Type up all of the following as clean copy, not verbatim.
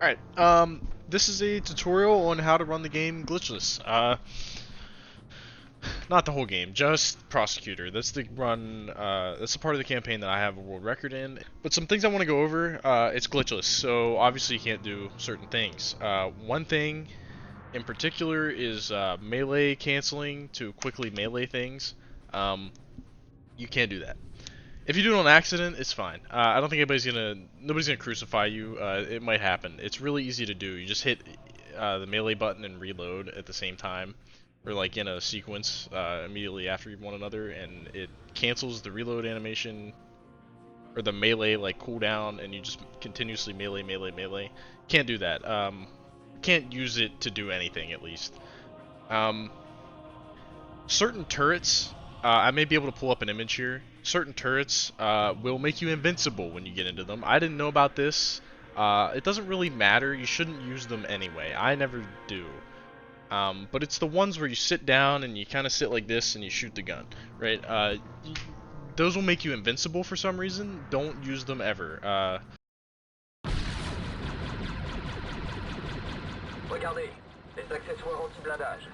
Alright, this is a tutorial on how to run the game Glitchless. Not the whole game, just Prosecutor. That's the run, that's the part of the campaign that I have a world record in. But some things I want to go over, it's Glitchless, so obviously you can't do certain things. One thing in particular is melee canceling to quickly melee things. You can't do that. If you do it on accident, it's fine. I don't think nobody's gonna crucify you. It might happen. It's really easy to do. You just hit the melee button and reload at the same time, or like in a sequence immediately after one another, and it cancels the reload animation or the melee like cooldown, and you just continuously melee. Can't do that. Can't use it to do anything at least. Certain turrets, I may be able to pull up an image here. Certain turrets will make you invincible when you get into them. I didn't know about this. It doesn't really matter. You shouldn't use them anyway. I never do. But it's the ones where you sit down and you kind of sit like this and you shoot the gun, right? Those will make you invincible for some reason. Don't use them ever. Regardez, les accessoires anti-blindage.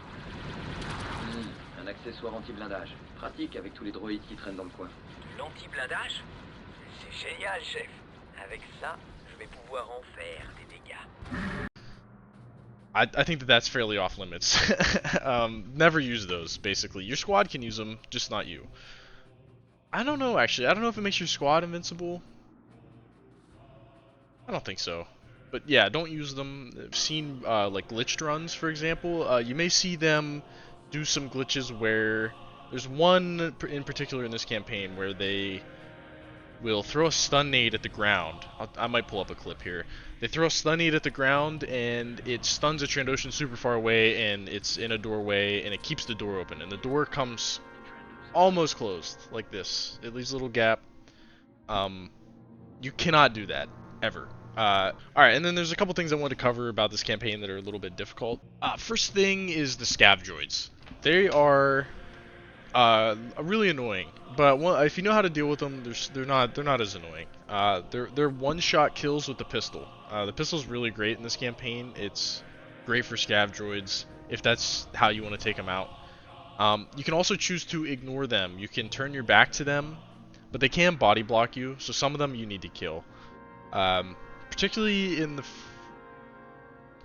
Un accessoire anti-blindage. Pratique avec tous les droïdes qui traînent dans le coin. L'anti-blindage? C'est génial, chef. Avec ça, je vais pouvoir en faire des dégâts. I think that's fairly off limits. Never use those, basically. Your squad can use them, just not you. I don't know, actually. I don't know if it makes your squad invincible. I don't think so. But yeah, don't use them. I've seen like glitched runs, for example. You may see them do some glitches where there's one in particular in this campaign where they will throw a stun nade at the ground. I might pull up a clip here. They throw a stun nade at the ground and it stuns a Trandoshan super far away, and it's in a doorway and it keeps the door open, and the door comes almost closed like this. It leaves a little gap. You cannot do that ever. Alright, and then there's a couple things I want to cover about this campaign that are a little bit difficult. First thing is the scav droids. They are really annoying, but if you know how to deal with them, they're not as annoying. They're one-shot kills with the pistol. The pistol's really great in this campaign. It's great for scav droids if that's how you want to take them out. You can also choose to ignore them. You can turn your back to them, but they can body block you, so some of them you need to kill. Particularly in the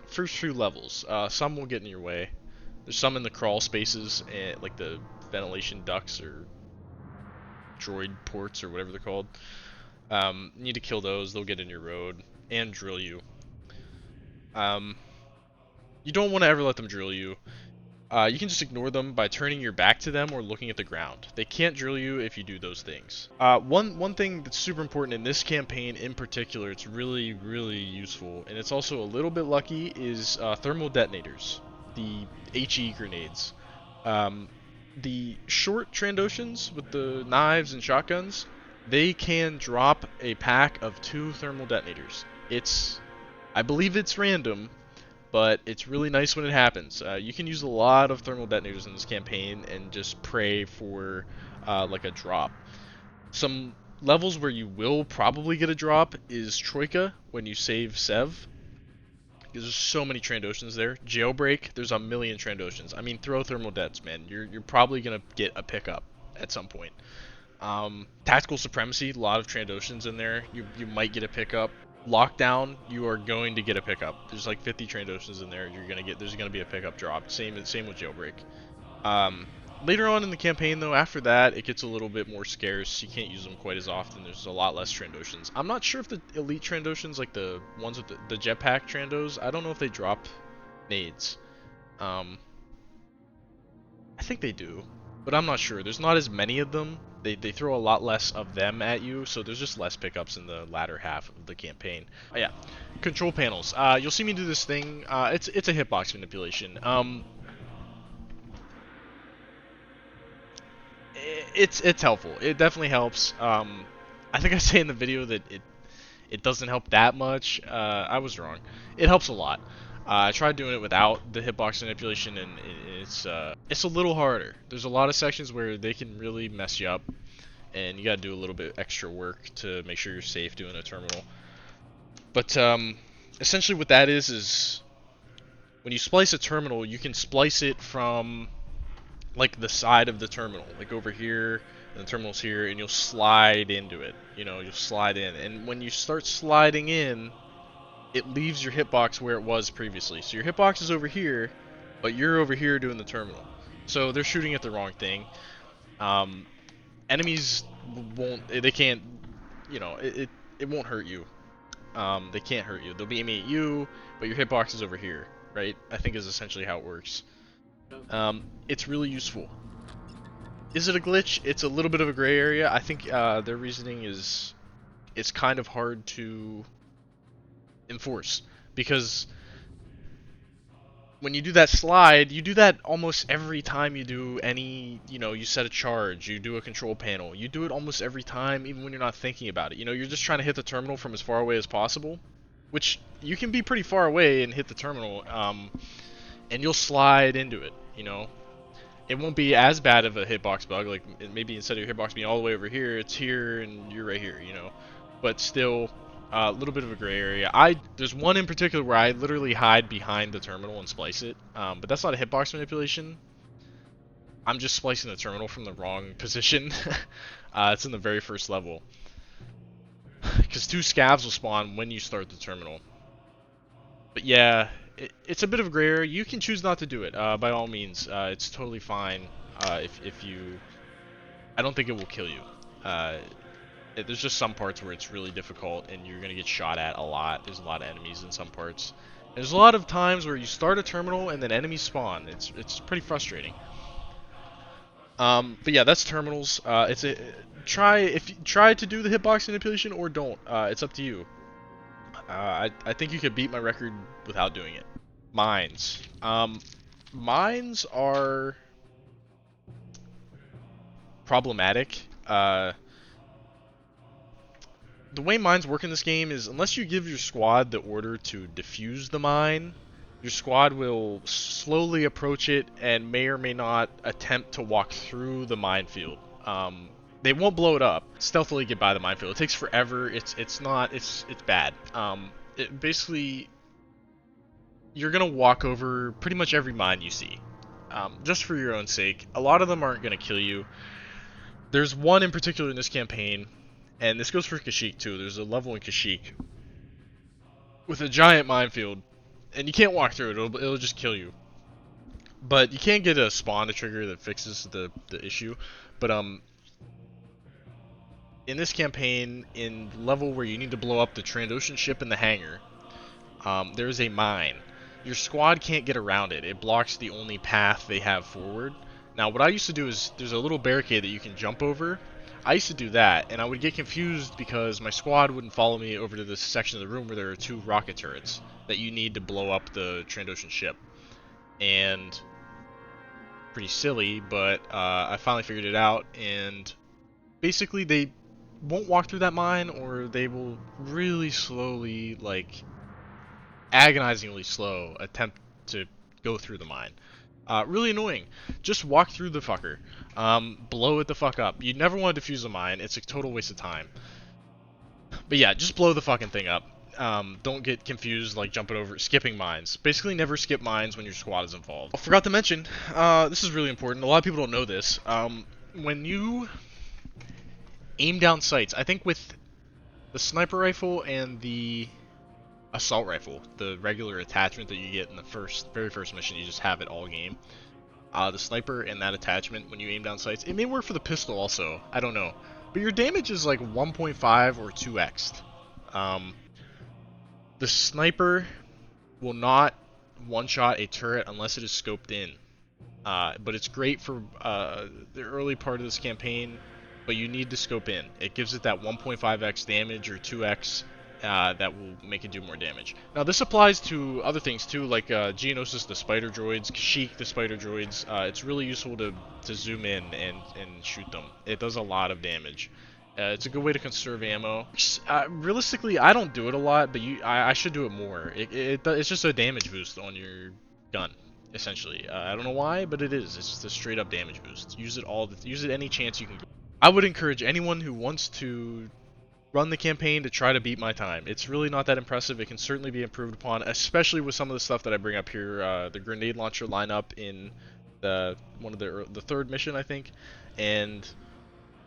first few levels, some will get in your way. There's some in the crawl spaces, and like the ventilation ducts or droid ports or whatever they're called. You need to kill those. They'll get in your road and drill you. You don't want to ever let them drill you. You can just ignore them by turning your back to them or looking at the ground. They can't drill you if you do those things. One thing that's super important in this campaign in particular, it's really useful, and it's also a little bit lucky, is thermal detonators, the HE grenades. The short Trandoshans with the knives and shotguns, they can drop a pack of 2 thermal detonators. I believe it's random, but it's really nice when it happens. You can use a lot of thermal detonators in this campaign and just pray for like a drop. Some levels where you will probably get a drop is Troika, when you save Sev. There's so many Trandoshans there. Jailbreak, there's a million Trandoshans. I mean, throw thermal dets, man. You're probably gonna get a pickup at some point. Tactical Supremacy, a lot of Trandoshans in there. You might get a pickup. Lockdown, you are going to get a pickup. There's like 50 Trandoshans in there. There's gonna be a pickup drop. Same with Jailbreak. Later on in the campaign, though, after that, it gets a little bit more scarce. You can't use them quite as often. There's a lot less Trandoshans. I'm not sure if the elite Trandoshans, like the ones with the jetpack Trandos, I don't know if they drop nades. I think they do, but I'm not sure. There's not as many of them. They throw a lot less of them at you, so there's just less pickups in the latter half of the campaign. Oh, yeah, control panels. You'll see me do this thing. It's a hitbox manipulation. It's helpful. It definitely helps. I think I say in the video that it doesn't help that much. I was wrong. It helps a lot. I tried doing it without the hitbox manipulation, and it's a little harder. There's a lot of sections where they can really mess you up, and you gotta do a little bit extra work to make sure you're safe doing a terminal. But essentially what that is when you splice a terminal, you can splice it from like the side of the terminal, like over here, and the terminal's here, and you'll slide into it. You know, you'll slide in, and when you start sliding in, it leaves your hitbox where it was previously. So your hitbox is over here, but you're over here doing the terminal. So they're shooting at the wrong thing. Um, Enemies won't, they can't, you know, it won't hurt you. They can't hurt you. They'll be aiming at you, but your hitbox is over here, right? I think is essentially how it works. It's really useful. Is it a glitch? It's a little bit of a gray area. I think their reasoning is it's kind of hard to enforce because when you do that slide, you do that almost every time you do any, you know, you set a charge, you do a control panel. You do it almost every time, even when you're not thinking about it. You know, you're just trying to hit the terminal from as far away as possible, which you can be pretty far away and hit the terminal, and you'll slide into it, you know. It won't be as bad of a hitbox bug, like maybe instead of your hitbox being all the way over here, it's here and you're right here, you know. But still, a little bit of a gray area. There's one in particular where I literally hide behind the terminal and splice it, but that's not a hitbox manipulation. I'm just splicing the terminal from the wrong position. It's in the very first level. Because 2 scavs will spawn when you start the terminal. But yeah, it's a bit of a gray area. You can choose not to do it, by all means. It's totally fine if you... I don't think it will kill you. There's just some parts where it's really difficult and you're going to get shot at a lot. There's a lot of enemies in some parts. There's a lot of times where you start a terminal and then enemies spawn. It's pretty frustrating. But yeah, that's terminals. Try to do the hitbox manipulation or don't. It's up to you. I think you could beat my record without doing it. Mines. Mines are problematic. The way mines work in this game is unless you give your squad the order to defuse the mine, your squad will slowly approach it and may or may not attempt to walk through the minefield. They won't blow it up. Stealthily get by the minefield. It takes forever. It's bad. Basically, you're gonna walk over pretty much every mine you see, just for your own sake. A lot of them aren't gonna kill you. There's one in particular in this campaign, and this goes for Kashyyyk too. There's a level in Kashyyyk with a giant minefield, and you can't walk through it. It'll just kill you. But you can get a spawn to trigger that fixes the issue. But in this campaign, in the level where you need to blow up the Trandoshan ship in the hangar, there's a mine. Your squad can't get around it. It blocks the only path they have forward. Now, what I used to do is there's a little barricade that you can jump over. I used to do that, and I would get confused because my squad wouldn't follow me over to this section of the room where there are 2 rocket turrets that you need to blow up the Trandoshan ship. And pretty silly, but I finally figured it out, and basically they won't walk through that mine, or they will really slowly, like agonizingly slow, attempt to go through the mine. Really annoying. Just walk through the fucker. Blow it the fuck up. You never want to defuse a mine. It's a total waste of time. But yeah, just blow the fucking thing up. Don't get confused like jumping over, skipping mines. Basically never skip mines when your squad is involved. I forgot to mention, this is really important. A lot of people don't know this. When you aim down sights, I think with the sniper rifle and the assault rifle, the regular attachment that you get in the very first mission, you just have it all game. The sniper and that attachment, when you aim down sights, it may work for the pistol also, I don't know. But your damage is like 1.5 or 2x. The sniper will not one-shot a turret unless it is scoped in. But it's great for the early part of this campaign, but you need to scope in. It gives it that 1.5x damage or 2x that will make it do more damage. Now this applies to other things too, like Geonosis, the spider droids, Kashyyyk, the spider droids. It's really useful to zoom in and shoot them. It does a lot of damage. It's a good way to conserve ammo. Realistically, I don't do it a lot, but I should do it more. It's just a damage boost on your gun, essentially. I don't know why, but it is. It's just a straight up damage boost. Use it any chance you can get. I would encourage anyone who wants to run the campaign to try to beat my time. It's really not that impressive. It can certainly be improved upon, especially with some of the stuff that I bring up here. The grenade launcher lineup in one of the third mission, I think, and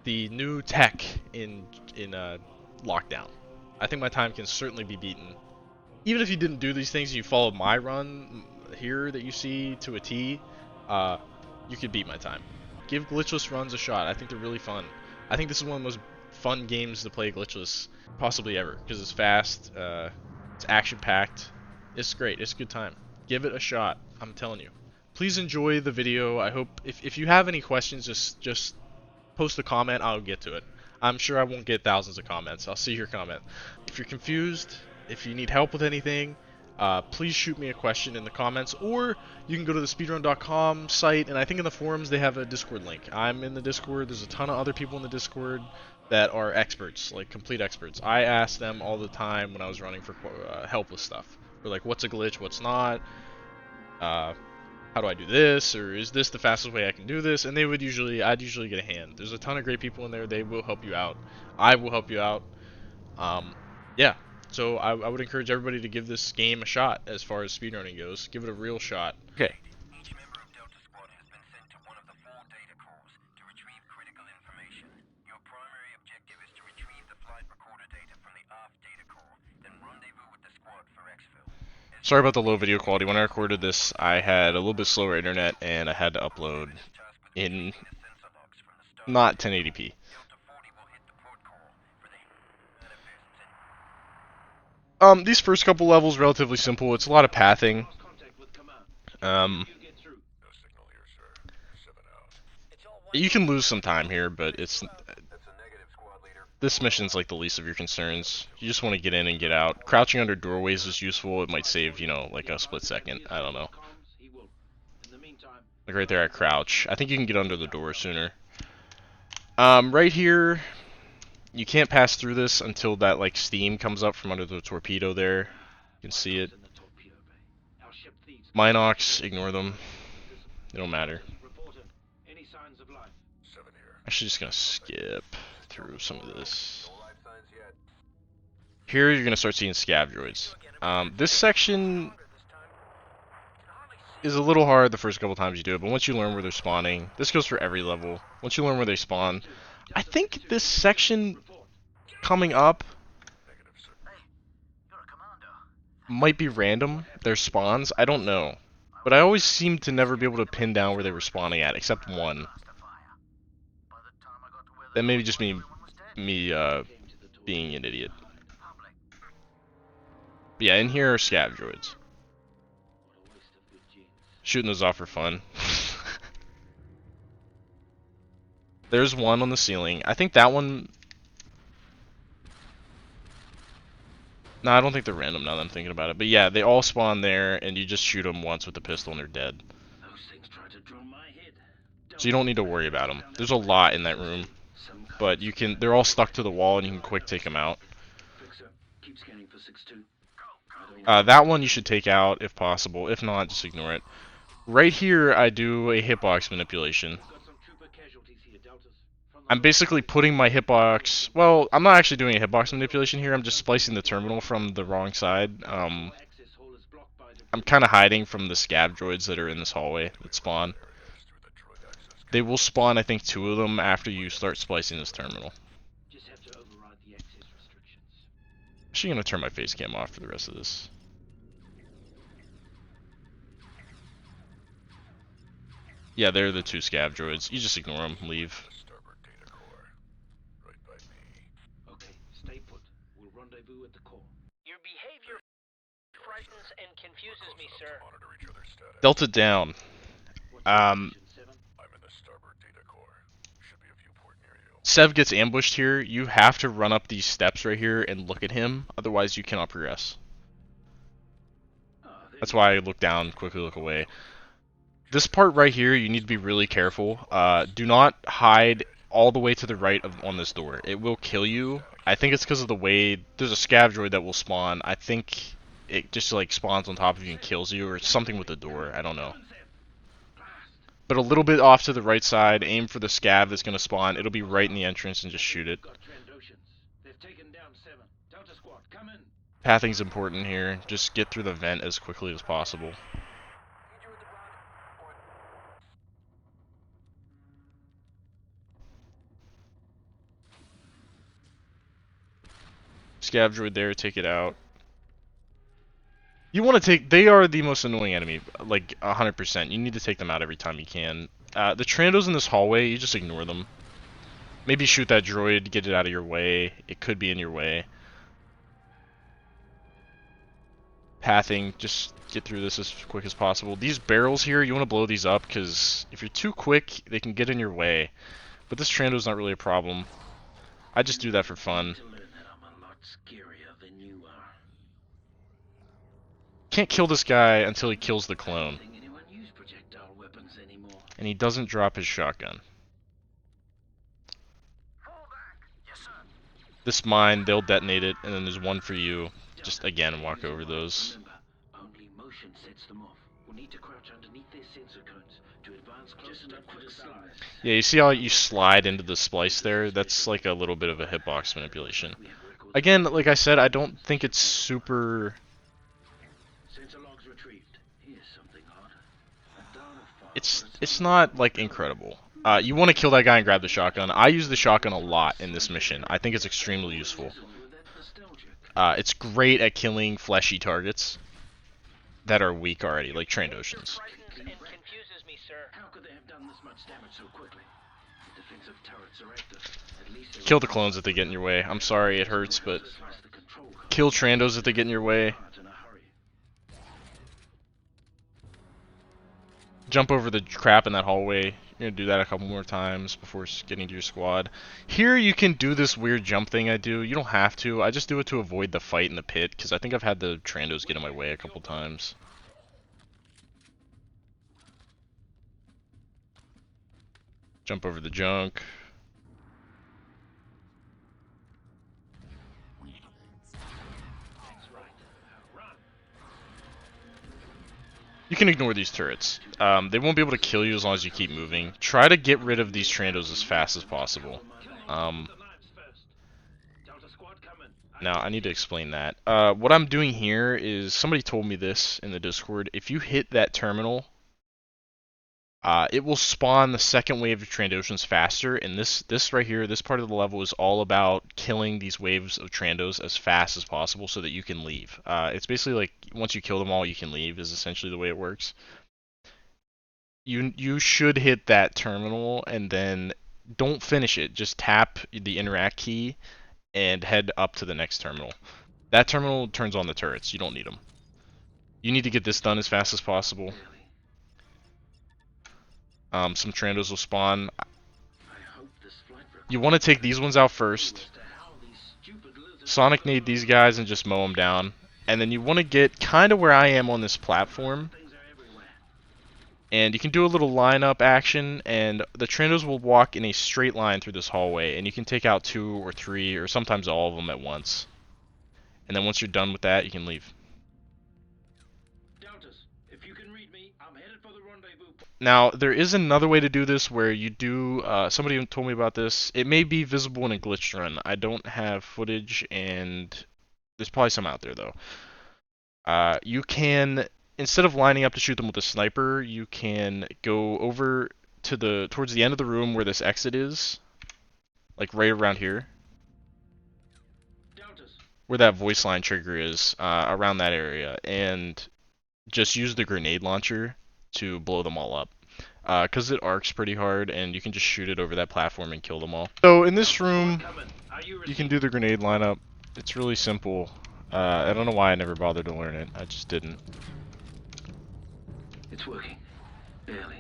the new tech in Lockdown. I think my time can certainly be beaten. Even if you didn't do these things, you followed my run here that you see to a T, you could beat my time. Give glitchless runs a shot. I think they're really fun. I think this is one of the most fun games to play glitchless possibly ever, because it's fast, it's action-packed, it's great, it's a good time. Give it a shot, I'm telling you. Please enjoy the video. I hope, if you have any questions, just post a comment, I'll get to it. I'm sure I won't get thousands of comments. I'll see your comment. If you're confused, if you need help with anything, please shoot me a question in the comments, or you can go to the speedrun.com site, and I think in the forums they have a Discord link. I'm in the Discord. There's a ton of other people in the Discord that are experts, like complete experts. I ask them all the time when I was running for help with stuff. They're like, what's a glitch, what's not? How do I do this, or is this the fastest way I can do this? And I'd usually get a hand. There's a ton of great people in there. They will help you out. I will help you out. Yeah. So I would encourage everybody to give this game a shot as far as speedrunning goes. Give it a real shot. Okay. Each member of Delta Squad has been sent to one of the 4 data cores to retrieve critical information. Your primary objective is to retrieve the flight recorder data from the ARF data core, then rendezvous with the squad for exfil. Sorry about the low video quality. When I recorded this, I had a little bit slower internet, and I had to upload in not 1080p. These first couple levels relatively simple. It's a lot of pathing. You can lose some time here, but this mission's like the least of your concerns. You just want to get in and get out. Crouching under doorways is useful. It might save, like a split second. I don't know. Like right there, I crouch. I think you can get under the door sooner. Right here, you can't pass through this until that like steam comes up from under the torpedo there. You can see it. Minox, ignore them. They don't matter. Actually, just gonna skip through some of this. Here, you're gonna start seeing scav droids. This section is a little hard the first couple times you do it, but once you learn where they're spawning, this goes for every level. Once you learn where they spawn, I think this section coming up might be random, their spawns, I don't know. But I always seem to never be able to pin down where they were spawning at, except one. That may be just me being an idiot. But yeah, in here are scav droids. Shooting those off for fun. There's one on the ceiling. I think that one... No, I don't think they're random now that I'm thinking about it. But yeah, they all spawn there, and you just shoot them once with the pistol and they're dead. So you don't need to worry about them. There's a lot in that room. But you can... They're all stuck to the wall, and you can quick take them out. That one you should take out if possible. If not, just ignore it. Right here, I do a hitbox manipulation. I'm basically putting my hitbox... Well, I'm not actually doing a hitbox manipulation here. I'm just splicing the terminal from the wrong side. I'm kind of hiding from the scav droids that are in this hallway that spawn. They will spawn, I think, 2 of them after you start splicing this terminal. Actually, going to turn my face cam off for the rest of this. Yeah, they're the 2 scav droids. You just ignore them, leave. Okay, stay put. We'll rendezvous at the core. Your behavior frightens and confuses me, sir. Delta down. Sev gets ambushed here. You have to run up these steps right here and look at him, otherwise you cannot progress. That's why I look down, quickly look away. This part right here, you need to be really careful. Do not hide all the way to the right on this door. It will kill you. I think it's because of the way... There's a scav droid that will spawn. I think it just like spawns on top of you and kills you, or something with the door. I don't know. But a little bit off to the right side, aim for the scav that's going to spawn. It'll be right in the entrance and just shoot it. Delta Squad, come in. Pathing's important here. Just get through the vent as quickly as possible. Scav droid there, take it out. You want to take... They are the most annoying enemy, like 100%. You need to take them out every time you can. The Trandos in this hallway, you just ignore them. Maybe shoot that droid, get it out of your way. It could be in your way. Pathing, just get through this as quick as possible. These barrels here, you want to blow these up, because if you're too quick, they can get in your way. But this Trando's not really a problem. I just do that for fun. To learn that I'm a lot scarier than you are. Can't kill this guy until he kills the I clone. don't think anyone use projectile weapons anymore. And he doesn't drop his shotgun. This mine, they'll detonate it, and then there's one for you. Just again, walk over those. Remember, only motion sets them off. We'll need to crouch underneath their sensor cones to advance close enough to the slide. Yeah, you see how you slide into the splice there? That's like a little bit of a hitbox manipulation. We have records. Again, like I said, I don't think it's super... Sensor logs retrieved. Here's something odd. A data file It's not, like, incredible. You want to kill that guy and grab the shotgun. I use the shotgun a lot in this mission. I think it's extremely useful. with that nostalgic. It's great at killing fleshy targets that are weak already, like Trandoshans. Frightens and confuses me, sir. How could they have done this much damage so quickly? The defensive turrets are active. At least they Kill the clones if they get in your way. I'm sorry, it hurts, but slice the control code kill Trandos if they get in your way. in a hurry. Jump over the crap in that hallway. You're gonna do that a couple more times before getting to your squad. Here you can do this weird jump thing I do. You don't have to. I just do it to avoid the fight in the pit, because I think I've had the Trandos get in my way a couple times. Jump over the junk. You can ignore these turrets. They won't be able to kill you as long as you keep moving. Try to get rid of these Trandos as fast as possible. Delta Squad, come in. Now, I need to explain that. What I'm doing here is, somebody told me this in the Discord, if you hit that terminal, it will spawn the second wave of Trandoshans faster, and this right here, this part of the level is all about killing these waves of Trandos as fast as possible so that you can leave. It's basically like, once you kill them all, you can leave, is essentially the way it works. You should hit that terminal, and then don't finish it. Just tap the interact key, and head up to the next terminal. That terminal turns on the turrets, you don't need them. You need to get this done as fast as possible. Some Trandos will spawn. I hope this flight You want to take these ones out first. as to how these stupid lizards Sonic nade these guys and just mow them down. And then you want to get kind of where I am on this platform. things are everywhere. And you can do a little lineup action, and the Trandos will walk in a straight line through this hallway, and you can take out 2 or 3, or sometimes all of them at once. And then once you're done with that, you can leave. Deltas, if you can read me, I'm headed for the rendezvous. Now, there is another way to do this where you do, somebody told me about this. It may be visible in a glitched run. I don't have footage, and there's probably some out there, though. You can, instead of lining up to shoot them with a sniper, you can go over to towards the end of the room where this exit is, like right around here, Deltas, where that voice line trigger is, around that area, and just use the grenade launcher to blow them all up. Because it arcs pretty hard, and you can just shoot it over that platform and kill them all. So in this room, come in. Are you you can do the grenade lineup. It's really simple. I don't know why I never bothered to learn it. I just didn't. It's working. Barely.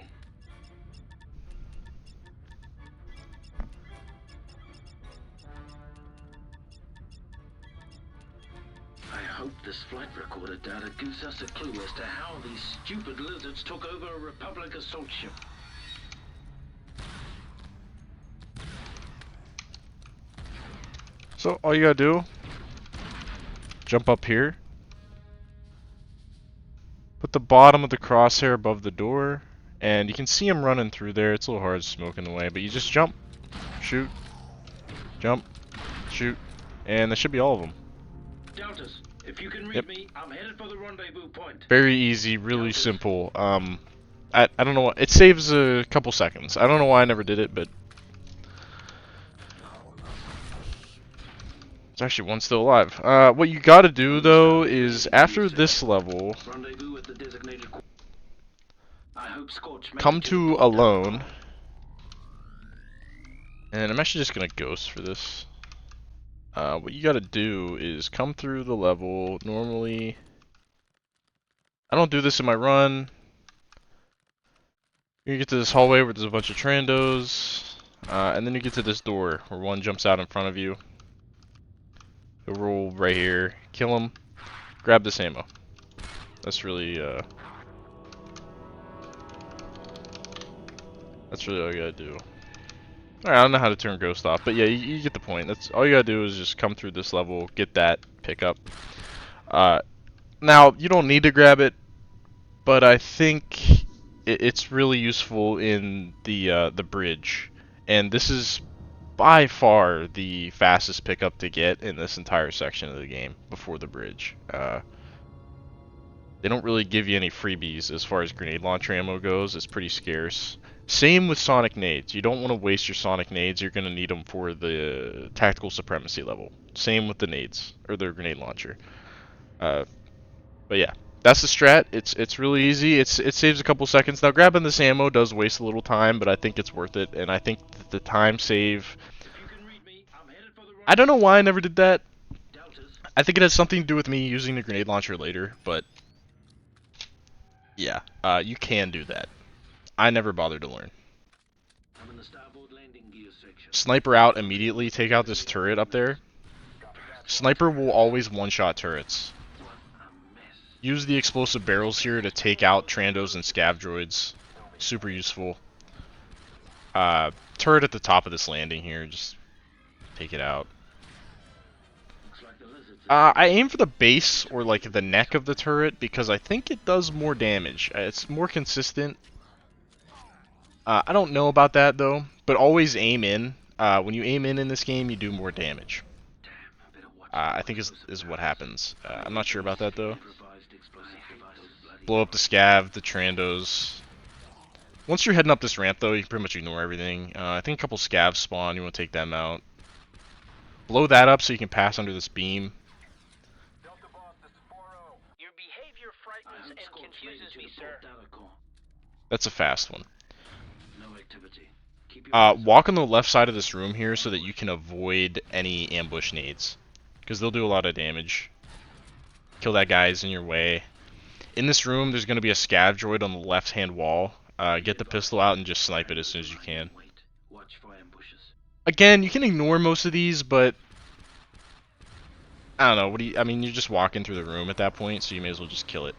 I hope this flight recorder data gives us a clue as to how these stupid lizards took over a Republic assault ship. So all you gotta do, jump up here, put the bottom of the crosshair above the door, and you can see him running through there. It's a little hard, smoke in the way, but you just jump, shoot, jump, shoot, and that should be all of them. Deltas, if you can read Yep. me, I'm headed for the rendezvous point. Very easy, really simple. I don't know what, it saves a couple seconds. I don't know why I never did it, but there's actually one still alive. What you gotta do though is after this level, Rendezvous at the designated. I hope Scorch makes come it to the port alone, and I'm actually just gonna ghost for this. What you gotta do is come through the level. Normally, I don't do this in my run. You get to this hallway where there's a bunch of Trandos, and then you get to this door where one jumps out in front of you. You'll roll right here, kill him, grab this ammo. That's really all you gotta do. Alright, I don't know how to turn Ghost off, but yeah, you get the point. That's all you gotta do is just come through this level, get that, pick up. Now, you don't need to grab it, but I think it's really useful in the bridge. And this is by far the fastest pickup to get in this entire section of the game before the bridge. They don't really give you any freebies as far as grenade launcher ammo goes. It's pretty scarce. Same with sonic nades. You don't want to waste your sonic nades. You're going to need them for the tactical supremacy level. Same with the nades, or the grenade launcher. But yeah, that's the strat. It's really easy. It saves a couple seconds. Now grabbing this ammo does waste a little time, but I think it's worth it. And I think that the time save... I don't know why I never did that. I think it has something to do with me using the grenade launcher later, but... yeah, you can do that. I never bothered to learn. Sniper out immediately, take out this turret up there. Sniper will always one-shot turrets. Use the explosive barrels here to take out Trandos and Scav droids. Super useful. Turret at the top of this landing here, just take it out. I aim for the base or like the neck of the turret because I think it does more damage. It's more consistent. I don't know about that though, but always aim in. When you aim in this game, you do more damage. I think is what happens. I'm not sure about that though. Blow up the Scav, the Trandos. Once you're heading up this ramp though, you can pretty much ignore everything. I think a couple Scavs spawn, you want to take them out. Blow that up so you can pass under this beam. Your behavior frightens and confuses me, sir. That's a fast one. Walk on the left side of this room here so that you can avoid any ambush nades. Because they'll do a lot of damage. Kill that guy's in your way. In this room, there's going to be a Scav droid on the left-hand wall. Get the pistol out and just snipe it as soon as you can. Again, you can ignore most of these, but... I don't know, I mean, you're just walking through the room at that point, so you may as well just kill it.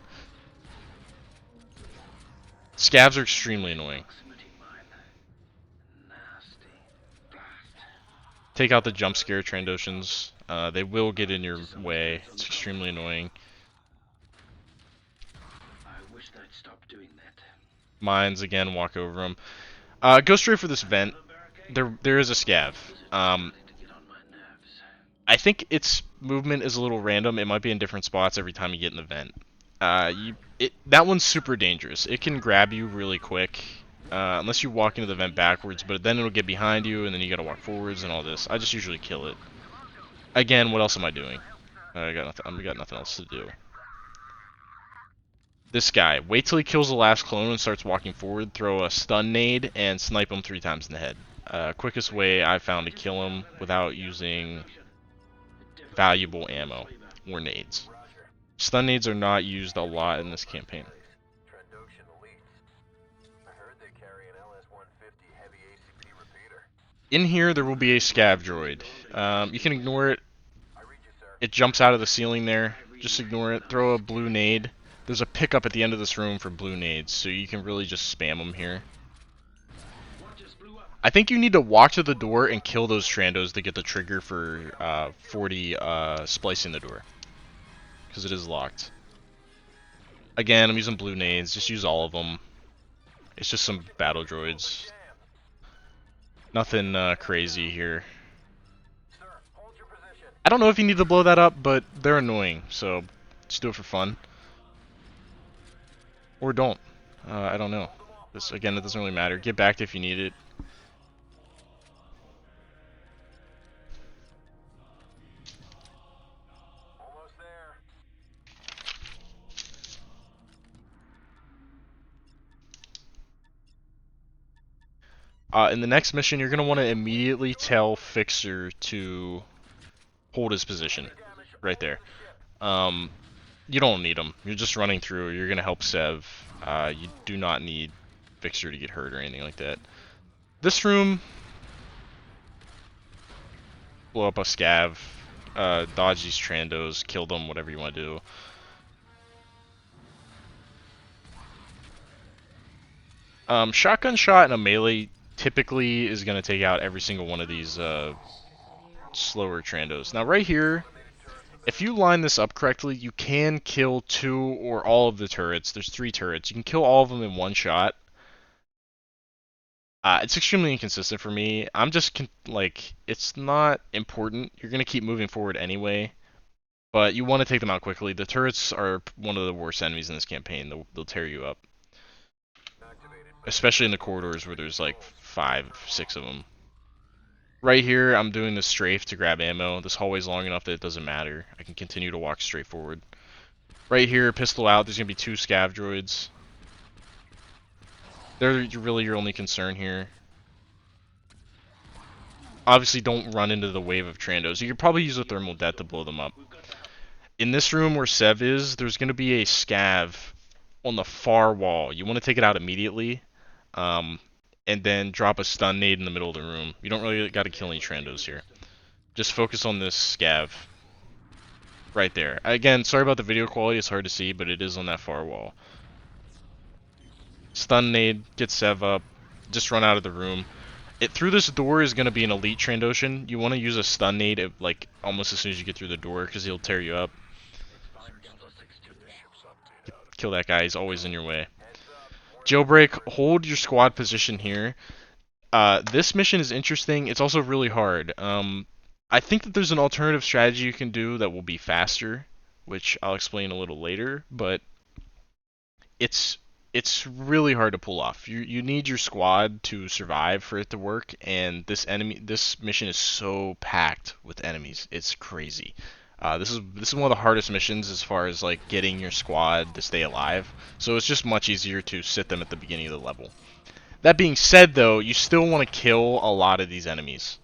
Scavs are extremely annoying. Take out the jump scare Trandoshans. They will get in your way. It's extremely annoying. Mines, again, walk over them. Go straight for this vent. There is a Scav. I think its movement is a little random. It might be in different spots every time you get in the vent. That one's super dangerous. It can grab you really quick. Unless you walk into the vent backwards, but then it'll get behind you, and then you gotta walk forwards and all this. I just usually kill it. Again, what else am I doing? I got nothing else to do. This guy, wait till he kills the last clone and starts walking forward, throw a stun nade, and snipe him 3 times in the head. Quickest way I found to kill him without using valuable ammo or nades. Stun nades are not used a lot in this campaign. In here, there will be a Scav droid. You can ignore it. It jumps out of the ceiling there. Just ignore it. Throw a blue nade. There's a pickup at the end of this room for blue nades, so you can really just spam them here. I think you need to walk to the door and kill those Trandos to get the trigger for 40 splicing the door. Because it is locked. Again, I'm using blue nades. Just use all of them. It's just some battle droids. Nothing crazy here. I don't know if you need to blow that up, but they're annoying, so just do it for fun. Or don't. I don't know. This, again, it doesn't really matter. Get back if you need it. Almost there. In the next mission, you're going to want to immediately tell Fixer to hold his position. Right there. You don't need him. You're just running through. You're going to help Sev. You do not need Fixer to get hurt or anything like that. This room, blow up a scav, dodge these Trandos, kill them, whatever you want to do. Shotgun shot and a melee typically is going to take out every single one of these slower Trandos. Now right here, if you line this up correctly, you can kill 2 or all of the turrets. There's 3 turrets. You can kill all of them in one shot. It's extremely inconsistent for me. I'm just, like, it's not important. You're going to keep moving forward anyway. But you want to take them out quickly. The turrets are one of the worst enemies in this campaign. They'll tear you up. Especially in the corridors where there's like 5, 6 of them. Right here, I'm doing the strafe to grab ammo. This hallway's long enough that it doesn't matter. I can continue to walk straight forward. Right here, pistol out. There's going to be 2 scav droids. They're really your only concern here. Obviously, don't run into the wave of Trandos. You could probably use a thermal det to blow them up. In this room where Sev is, there's going to be a scav on the far wall. You want to take it out immediately. And then drop a stun nade in the middle of the room. You don't really got to kill any Trandos here. Just focus on this scav. Right there. Again, sorry about the video quality, it's hard to see, but it is on that far wall. Stun nade, get Sev up, just run out of the room. Through this door is going to be an elite Trandoshan. You want to use a stun nade like almost as soon as you get through the door because he'll tear you up. Kill that guy, he's always in your way. Jailbreak, hold your squad position here. This mission is interesting. It's also really hard. I think that there's an alternative strategy you can do that will be faster, which I'll explain a little later, but it's really hard to pull off. You need your squad to survive for it to work, and this mission is so packed with enemies. It's crazy. This is one of the hardest missions as far as like getting your squad to stay alive. So it's just much easier to sit them at the beginning of the level. That being said, though, you still want to kill a lot of these enemies.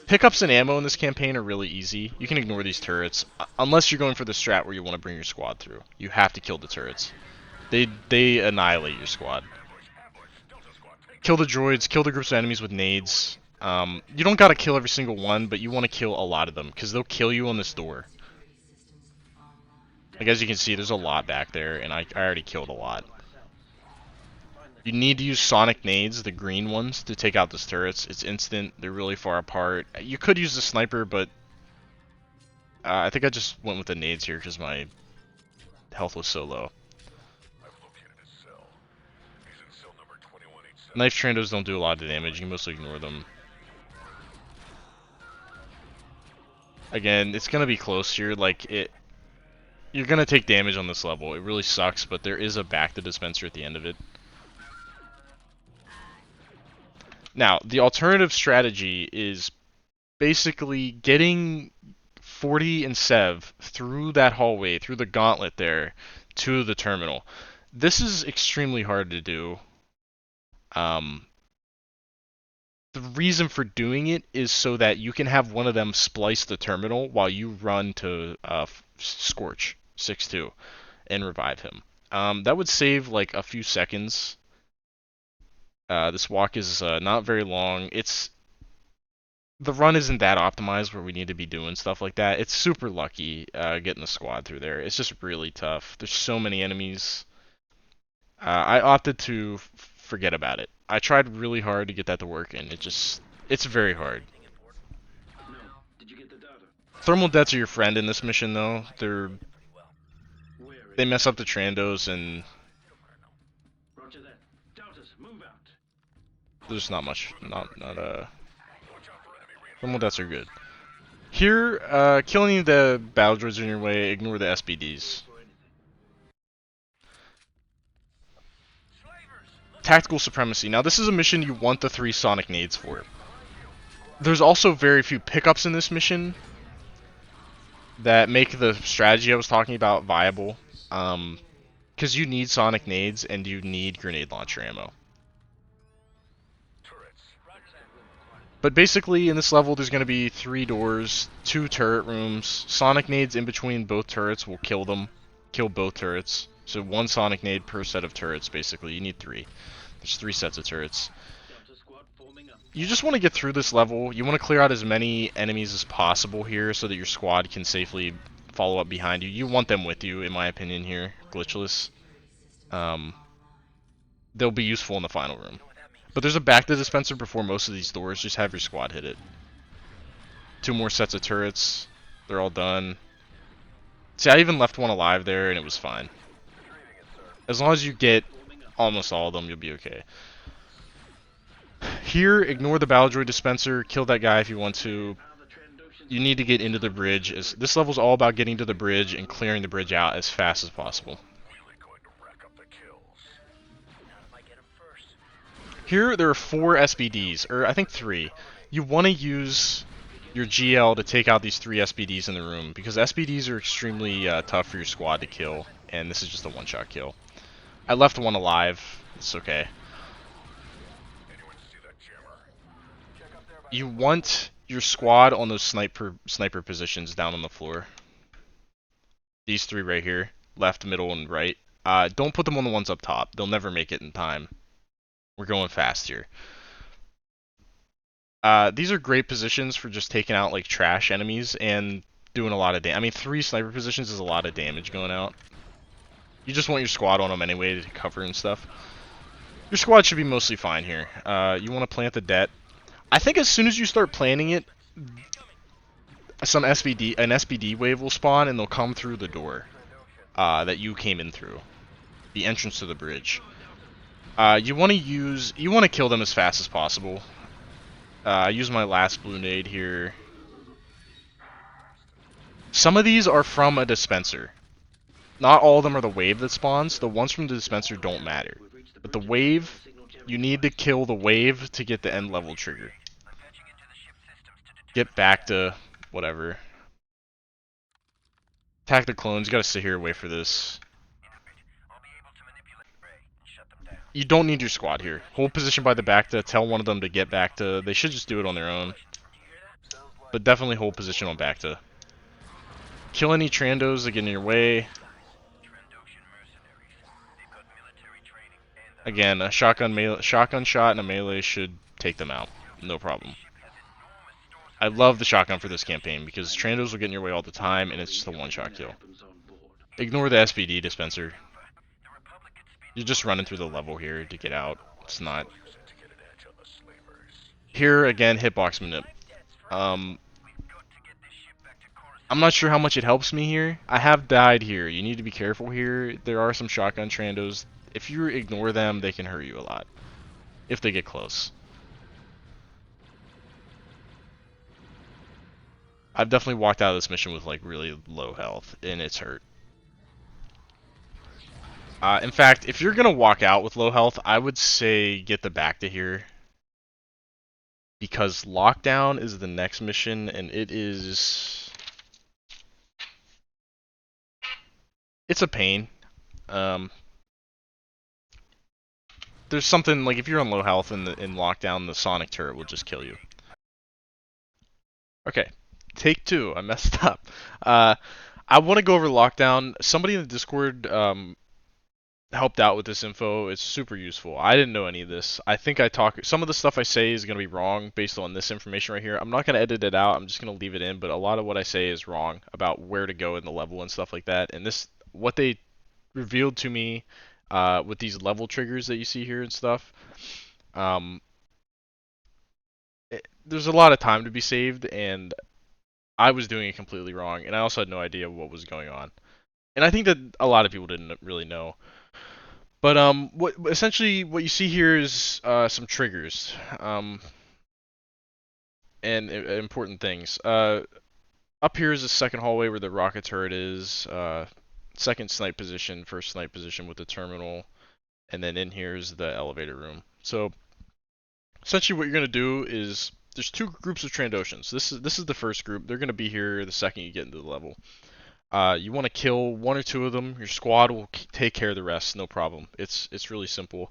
Pickups and ammo in this campaign are really easy. You can ignore these turrets, unless you're going for the strat where you want to bring your squad through. You have to kill the turrets. They annihilate your squad. Kill the droids, kill the groups of enemies with nades. You don't gotta kill every single one, but you want to kill a lot of them, because they'll kill you on this door. Like, as you can see, there's a lot back there, and I already killed a lot. You need to use sonic nades, the green ones, to take out those turrets. It's instant, they're really far apart. You could use the sniper, but I think I just went with the nades here, because my health was so low. Knife Trandos don't do a lot of damage, you can mostly ignore them. Again, it's gonna be close here, like, you're gonna take damage on this level. It really sucks, but there is a back to dispenser at the end of it. Now, the alternative strategy is basically getting 40 and Sev through that hallway, through the gauntlet there, to the terminal. This is extremely hard to do. The reason for doing it is so that you can have one of them splice the terminal while you run to Scorch 6-2 and revive him. That would save like a few seconds. This walk is not very long. The run isn't that optimized where we need to be doing stuff like that. It's super lucky getting the squad through there. It's just really tough. There's so many enemies. I opted to forget about it. I tried really hard to get that to work, and it's very hard. Thermal dets are your friend in this mission, though. They mess up the Trandos, and there's not much. Thermal dets are good. Here, killing the battle droids in your way, ignore the SBDs. Tactical Supremacy. Now this is a mission you want the 3 sonic nades for. There's also very few pickups in this mission that make the strategy I was talking about viable. Because you need sonic nades and you need grenade launcher ammo. But basically, in this level, there's going to be 3 doors, 2 turret rooms. Sonic nades in between both turrets will kill them. Kill both turrets. So 1 sonic nade per set of turrets, basically. You need 3. There's 3 sets of turrets. You just want to get through this level. You want to clear out as many enemies as possible here so that your squad can safely follow up behind you. You want them with you, in my opinion, here. Glitchless. They'll be useful in the final room. But there's a back to dispenser before most of these doors. Just have your squad hit it. 2 more sets of turrets. They're all done. See, I even left one alive there, and it was fine. As long as you get almost all of them, you'll be okay. Here, ignore the battle droid dispenser. Kill that guy if you want to. You need to get into the bridge. This level's all about getting to the bridge and clearing the bridge out as fast as possible. Here, there are 4 SBDs, or I think 3. You want to use your GL to take out these 3 SBDs in the room, because SBDs are extremely tough for your squad to kill, and this is just a one-shot kill. I left one alive. It's okay. You want your squad on those sniper positions down on the floor. These 3 right here, left, middle, and right. Don't put them on the ones up top. They'll never make it in time. We're going fast here. These are great positions for just taking out like trash enemies and doing a lot of damage. I mean, 3 sniper positions is a lot of damage going out. You just want your squad on them anyway to cover and stuff. Your squad should be mostly fine here. You want to plant the det. I think as soon as you start planting it, an SBD wave will spawn and they'll come through the door that you came in through, the entrance to the bridge. You want to kill them as fast as possible. I use my last blue nade here. Some of these are from a dispenser. Not all of them are the wave that spawns. The ones from the dispenser don't matter. But the wave, you need to kill the wave to get the end level trigger. Get back to whatever. Attack the clones. You gotta sit here and wait for this. You don't need your squad here. Hold position by the back to tell one of them to get back to. They should just do it on their own. But definitely hold position on back to. Kill any Trandos that get in your way. Again, a shotgun shot and a melee should take them out. No problem. I love the shotgun for this campaign because Trandos will get in your way all the time and it's just a one-shot kill. Ignore the SBD dispenser. You're just running through the level here to get out. It's not. Here, again, hitbox manip. I'm not sure how much it helps me here. I have died here. You need to be careful here. There are some shotgun Trandos. If you ignore them, they can hurt you a lot. If they get close. I've definitely walked out of this mission with like really low health, and it's hurt. In fact, if you're gonna walk out with low health, I would say get the back to here. Because lockdown is the next mission, and it's a pain. There's something like if you're on low health in lockdown, the sonic turret will just kill you. Okay, take 2. I messed up. I want to go over lockdown. Somebody in the Discord helped out with this info. It's super useful. I didn't know any of this. I think some of the stuff I say is going to be wrong based on this information right here. I'm not going to edit it out. I'm just going to leave it in, but a lot of what I say is wrong about where to go in the level and stuff like that. And what they revealed to me with these level triggers that you see here and stuff, there's a lot of time to be saved, and I was doing it completely wrong, and I also had no idea what was going on. And I think that a lot of people didn't really know. But essentially what you see here is some triggers and important things. Up here is the second hallway where the rocket turret is. Second snipe position, first snipe position with the terminal, and then in here is the elevator room. So essentially, what you're gonna do is there's two groups of Trandoshans. This is the first group. They're gonna be here the second you get into the level. You want to kill one or two of them. Your squad will take care of the rest, no problem. It's really simple.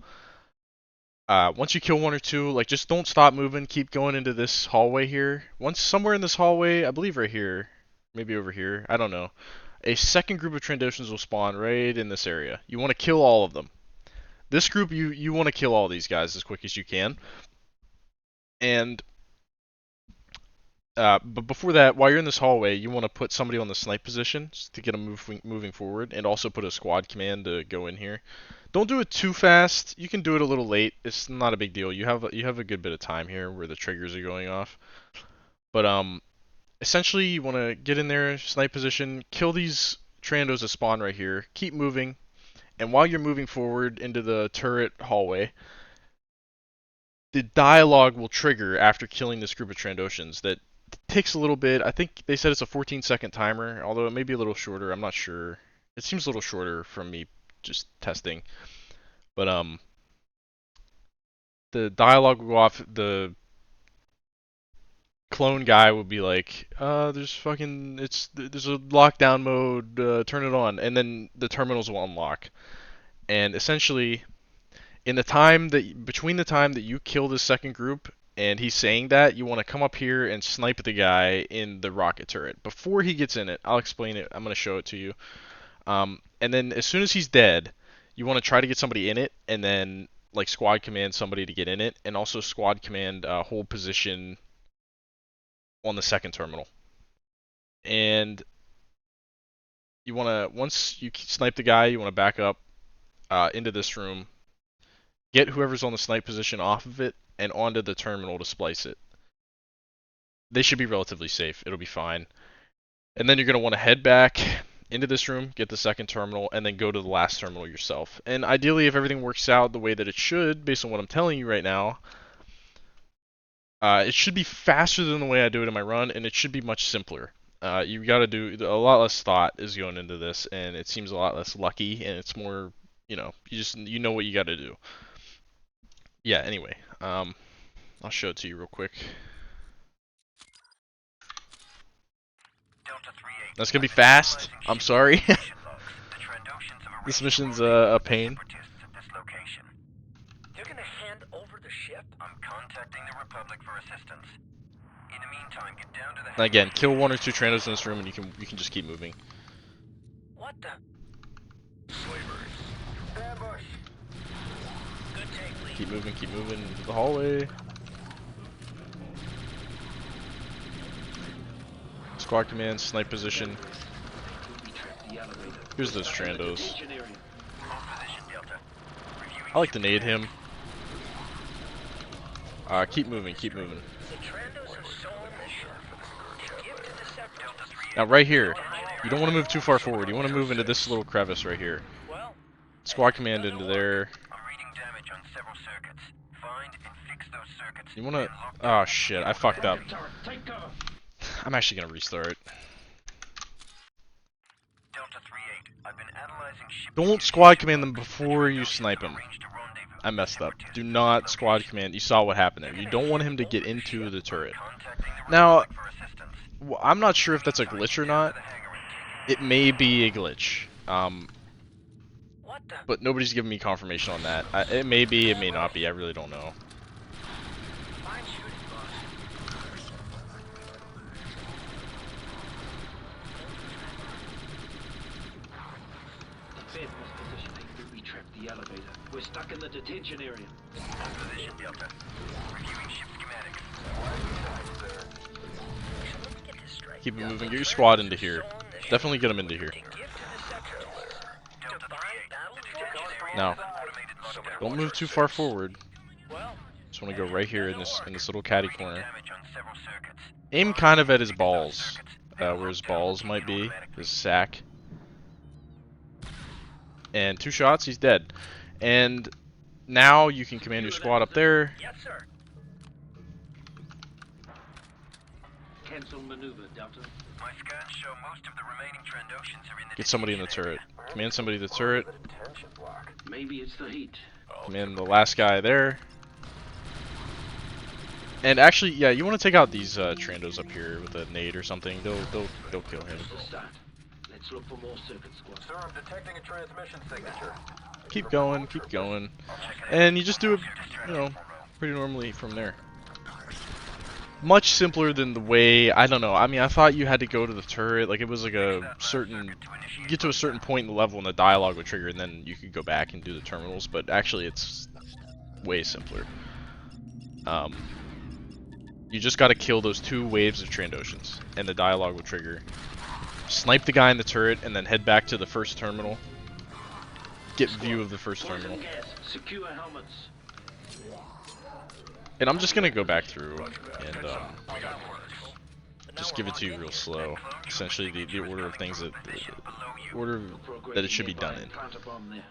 Once you kill one or two, like just don't stop moving. Keep going into this hallway here. Once somewhere in this hallway, I believe right here, maybe over here, I don't know. A second group of Trandoshans will spawn right in this area. You want to kill all of them. This group, you want to kill all these guys as quick as you can. And but before that, while you're in this hallway, you want to put somebody on the snipe position to get them moving forward, and also put a squad command to go in here. Don't do it too fast. You can do it a little late. It's not a big deal. You have a good bit of time here where the triggers are going off. But essentially, you want to get in there, snipe position, kill these Trandos that spawn right here. Keep moving, and while you're moving forward into the turret hallway, the dialogue will trigger after killing this group of Trandoshans. That takes a little bit. I think they said it's a 14-second timer, although it may be a little shorter. I'm not sure. It seems a little shorter from me just testing. But the dialogue will go off. The clone guy will be like, there's a lockdown mode. Turn it on, and then the terminals will unlock. And essentially, in the time that between the time that you kill this second group and he's saying that, you want to come up here and snipe the guy in the rocket turret before he gets in it. I'll explain it. I'm going to show it to you. And then as soon as he's dead, you want to try to get somebody in it, and then like squad command somebody to get in it, and also squad command hold position on the second terminal. And you want to, once you snipe the guy, you want to back up into this room, get whoever's on the snipe position off of it and onto the terminal to splice it. They should be relatively safe. It'll be fine. And then you're going to want to head back into this room, get the second terminal, and then go to the last terminal yourself. And ideally, if everything works out the way that it should, based on what I'm telling you right now, it should be faster than the way I do it in my run, and it should be much simpler. You got to do a lot less thought is going into this, and it seems a lot less lucky, and it's more, you know what you got to do. Yeah, anyway, I'll show it to you real quick. That's gonna be fast. I'm sorry. This mission's a pain. They're gonna hand over the ship? I'm contacting the Republic for assistance. In the meantime, get down to the And again, kill one or two Trandos in this room, and you can just keep moving. What the? ambush. Good take, Lee. Keep moving into the hallway. Squad command, snipe position. Here's those Trandos. I like to nade him. Keep moving. The Trandos have stolen the ship. They give to the Separatists. Now right here, you don't want to move too far forward. You want to move into this little crevice right here. Well, Squad command into there. I'm reading damage on several circuits. Find and fix those circuits. You want to... Oh shit, I fucked up. Take cover. I'm actually gonna restart. Delta 3-8, I've been analyzing ship. Don't squad command them before you snipe him. I messed up. Do not squad command. You saw what happened there. You don't want him to get into the turret. Now, I'm not sure if that's a glitch or not. It may be a glitch. what the? But nobody's given me confirmation on that. It may be, it may not be. I really don't know. Fine shooting, boss. Fairforce position 8. We trapped the elevator. We're stuck in the detention area. Position Delta. Reviewing ship schematics. So let me get this straight. Keep it moving. Get your squad into here. Definitely get them into here. They give to the Separatists. Delta Divine 3-8. battle Now, Automated lockdown. don't move too far forward. Well, Just want to go right here in this little catty corner. Damage on several circuits. Aim kind of at his balls, where his balls might be, his sack. And 2 shots, he's dead. And now you can command your squad up there. yes, sir. Cancel maneuver, Delta. My scans show most of the remaining Trandoshans are in the Get somebody in the detention turret. area. Command somebody to the turret. Detention block. Maybe it's the heat. Command the last guy there. And actually, yeah, you want to take out these Trandos up here with a nade or something. They'll kill him. Just a start. Let's look for more circuit squads. Sir, I'm detecting a transmission signature. Keep going, keep going. And you just do it, you know, pretty normally from there. Much simpler than the way, I don't know, I mean, I thought you had to go to the turret, like it was like a certain, you get to a certain point in the level and the dialogue would trigger and then you could go back and do the terminals, but actually it's way simpler. You just gotta kill those 2 waves of Trandoshans and the dialogue will trigger. Snipe the guy in the turret and then head back to the first terminal. Get view of the first terminal. Gas. Secure helmets. And I'm just gonna go back through and just give it to you real slow. Essentially, the order of things that the order that it should be done in. Plant a bomb there.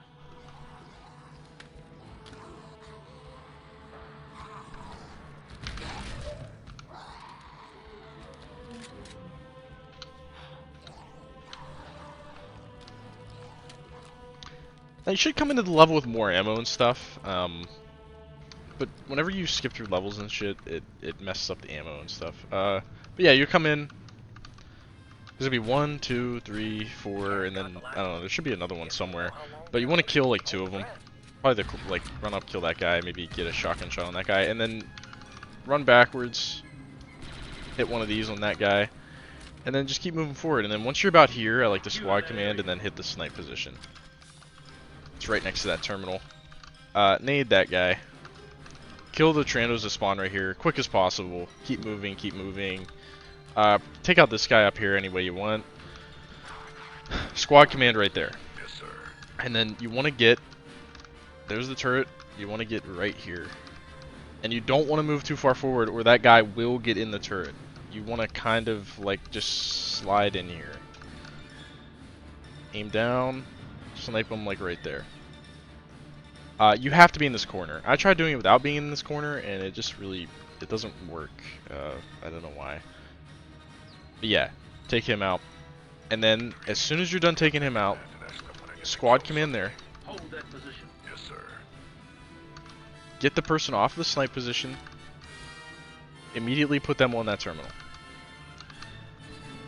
Now you should come into the level with more ammo and stuff. But whenever you skip through levels and shit, it messes up the ammo and stuff. But yeah, you come in. There's gonna be 1, 2, 3, 4, and then I don't know. There should be another one somewhere. But you want to kill like 2 of them. Probably like run up, kill that guy, maybe get a shotgun shot on that guy, and then run backwards, hit one of these on that guy, and then just keep moving forward. And then once you're about here, I like the squad command, and then hit the snipe position. It's right next to that terminal. Nade that guy. Kill the Trandos that spawn right here, quick as possible. Keep moving, keep moving. Take out this guy up here any way you want. Squad command right there. Yes, sir. And then you want to get, there's the turret, you want to get right here. And you don't want to move too far forward or that guy will get in the turret. You want to kind of like just slide in here. Aim down, snipe him like right there. You have to be in this corner. I tried doing it without being in this corner and it just really, it doesn't work. I don't know why. But yeah, take him out. And then as soon as you're done taking him out, squad command there. Hold that position. Yes, sir. Get the person off the snipe position. Immediately put them on that terminal.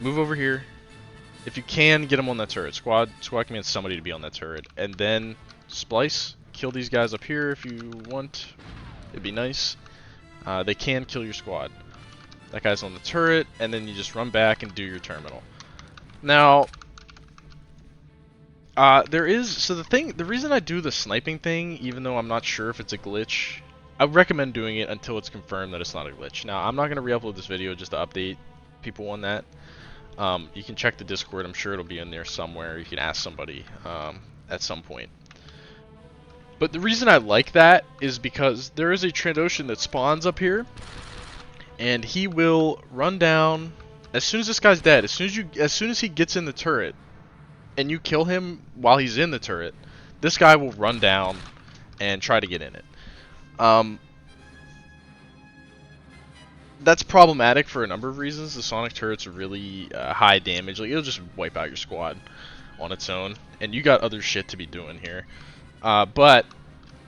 Move over here. If you can, get them on that turret. Squad command somebody to be on that turret. And then splice. Kill these guys up here if you want. It'd be nice. They can kill your squad. That guy's on the turret, and then you just run back and do your terminal. Now, the reason I do the sniping thing, even though I'm not sure if it's a glitch, I recommend doing it until it's confirmed that it's not a glitch. Now, I'm not going to re-upload this video just to update people on that. You can check the Discord. I'm sure it'll be in there somewhere. You can ask somebody at some point. But the reason I like that is because there is a Trandoshan that spawns up here, and he will run down as soon as this guy's dead. As soon as he gets in the turret, and you kill him while he's in the turret, this guy will run down and try to get in it. That's problematic for a number of reasons. The sonic turret's really high damage. Like it'll just wipe out your squad on its own, and you got other shit to be doing here. But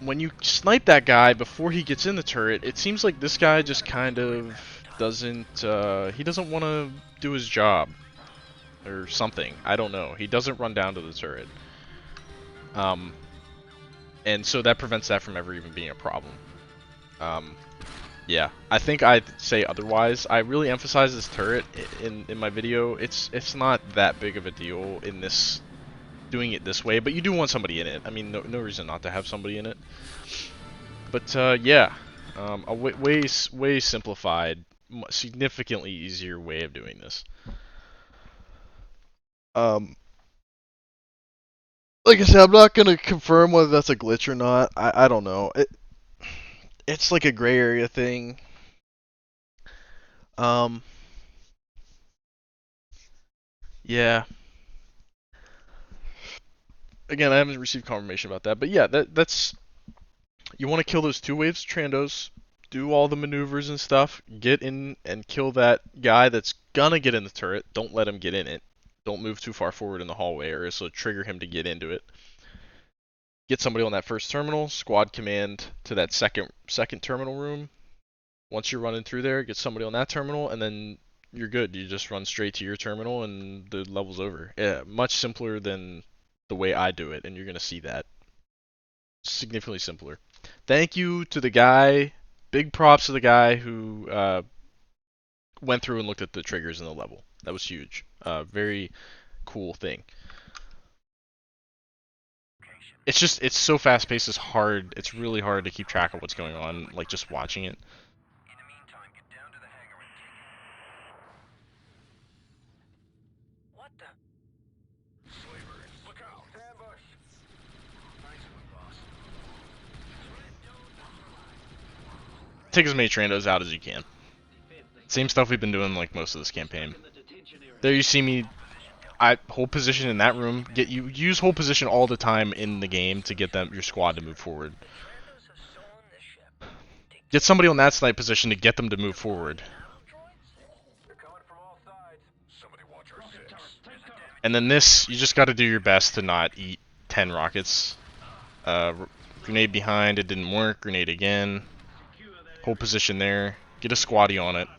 when you snipe that guy before he gets in the turret, it seems like this guy just kind of doesn't, he doesn't want to do his job. Or something. I don't know. He doesn't run down to the turret. And so that prevents that from ever even being a problem. Yeah, I think I'd say otherwise. I really emphasize this turret in my video. It's not that big of a deal in this, doing it this way, but you do want somebody in it. I mean, no reason not to have somebody in it. But yeah, a way simplified, significantly easier way of doing this. Like I said, I'm not gonna confirm whether that's a glitch or not. I don't know. It's like a gray area thing. Yeah. Again, I haven't received confirmation about that, but yeah, that's, you want to kill those 2 waves of Trandos, do all the maneuvers and stuff, get in and kill that guy that's gonna get in the turret. Don't let him get in it. Don't move too far forward in the hallway, or it'll trigger him to get into it. Get somebody on that first terminal, squad command to that second terminal room. Once you're running through there, get somebody on that terminal, and then you're good. You just run straight to your terminal, and the level's over. Yeah, much simpler than the way I do it, and you're gonna see that. Significantly simpler. Thank you to the guy. Big props to the guy who went through and looked at the triggers in the level. That was huge. Very cool thing. It's so fast paced. It's hard. It's really hard to keep track of what's going on. Like just watching it. In the meantime, get down to the hangar and take it. What the? Slavers, look out! Ambush! Nice one, boss. Take as many Trandos out as you can. Same stuff we've been doing like most of this campaign. There you see me. I hold position in that room. Use hold position all the time in the game to get your squad to move forward. Commandos have stolen the ship. Get somebody on that snipe position to get them to move forward. They're coming from all sides. Somebody watch our six. And then this, you just got to do your best to not eat 10 rockets. Grenade behind, it didn't work. Grenade again. Hold position there. Get a squatty on it. My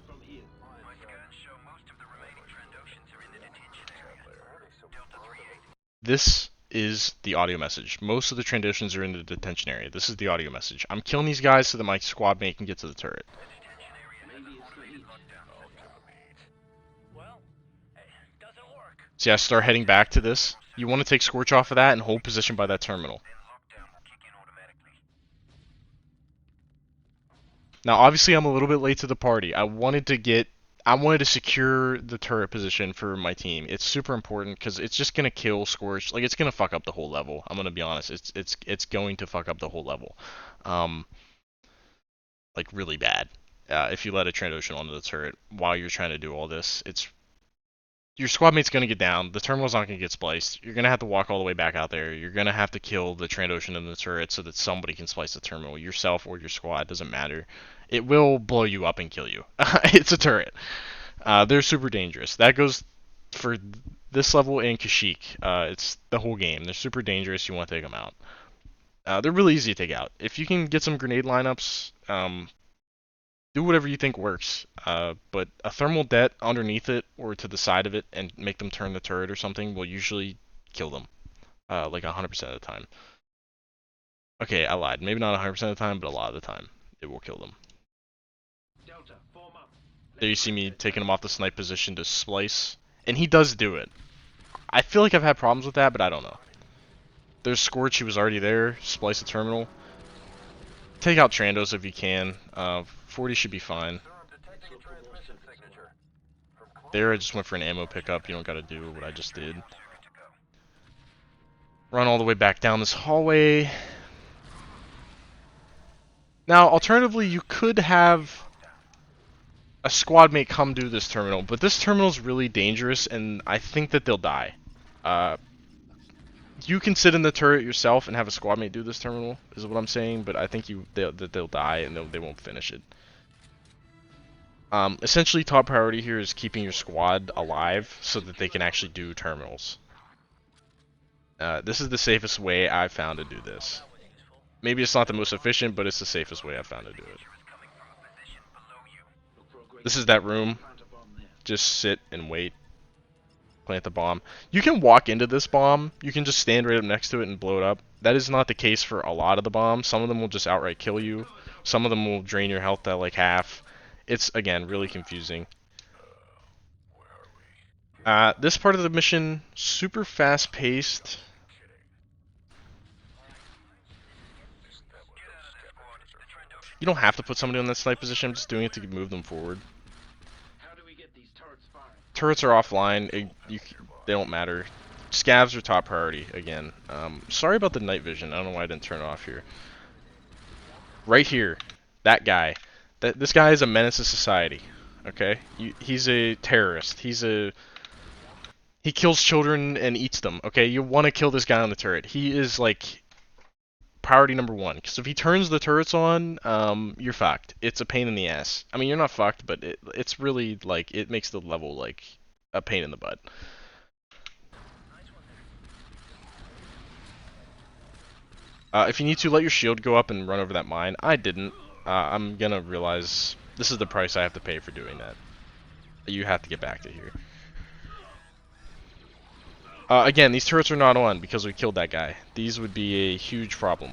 scans show most of the remaining Trandoshans are in the detention area. Delta 3-8. This is the audio message. Most of the Trandoshans are in the detention area. This is the audio message. I'm killing these guys so that my squad mate can get to the turret. Well, it doesn't work. So yeah, start heading back to this. You want to take Scorch off of that and hold position by that terminal. Then lockdown will kick in automatically. Now, obviously, I'm a little bit late to the party. I wanted to secure the turret position for my team. It's super important because it's just gonna kill Scorch. Like, it's gonna fuck up the whole level. I'm gonna be honest. It's going to fuck up the whole level. Like really bad. If you let a Trandoshan onto the turret while you're trying to do all this, your squad mate's gonna get down. The terminal's not gonna get spliced. You're gonna have to walk all the way back out there. You're gonna have to kill the Trandoshan in the turret so that somebody can splice the terminal, yourself or your squad. Doesn't matter. It will blow you up and kill you. It's a turret. They're super dangerous. That goes for this level and Kashyyyk. It's the whole game. They're super dangerous. You want to take them out. They're really easy to take out. If you can get some grenade lineups, do whatever you think works. But a thermal det underneath it or to the side of it and make them turn the turret or something will usually kill them. Like 100% of the time. Okay, I lied. Maybe not 100% of the time, but a lot of the time. It will kill them. There you see me taking him off the snipe position to splice. And he does do it. I feel like I've had problems with that, but I don't know. There's Scorch, he was already there. Splice the terminal. Take out Trandos if you can. 40 should be fine. There I just went for an ammo pickup. You don't gotta do what I just did. Run all the way back down this hallway. Now, alternatively, you could have a squad mate come do this terminal, but this terminal is really dangerous, and I think that they'll die. You can sit in the turret yourself and have a squad mate do this terminal, is what I'm saying, but I think that they'll die and they won't finish it. Essentially, top priority here is keeping your squad alive so that they can actually do terminals. This is the safest way I've found to do this. Maybe it's not the most efficient, but it's the safest way I've found to do it. This is that room. Just sit and wait. Plant the bomb. You can walk into this bomb. You can just stand right up next to it and blow it up. That is not the case for a lot of the bombs. Some of them will just outright kill you. Some of them will drain your health at like half. It's, again, really confusing. This part of the mission, super fast-paced. You don't have to put somebody on that snipe position. I'm just doing it to move them forward. Turrets are offline. They don't matter. Scavs are top priority again. Sorry about the night vision. I don't know why I didn't turn it off here. Right here, that guy. This guy is a menace to society. Okay, he's a terrorist. He kills children and eats them. Okay, you want to kill this guy on the turret. He is like priority number one. Because if he turns the turrets on, you're fucked. It's a pain in the ass. I mean, you're not fucked, but it's really like it makes the level like a pain in the butt. If you need to, let your shield go up and run over that mine. I didn't. I'm gonna realize this is the price I have to pay for doing that. You have to get back to here. Again, these turrets are not on because we killed that guy. These would be a huge problem.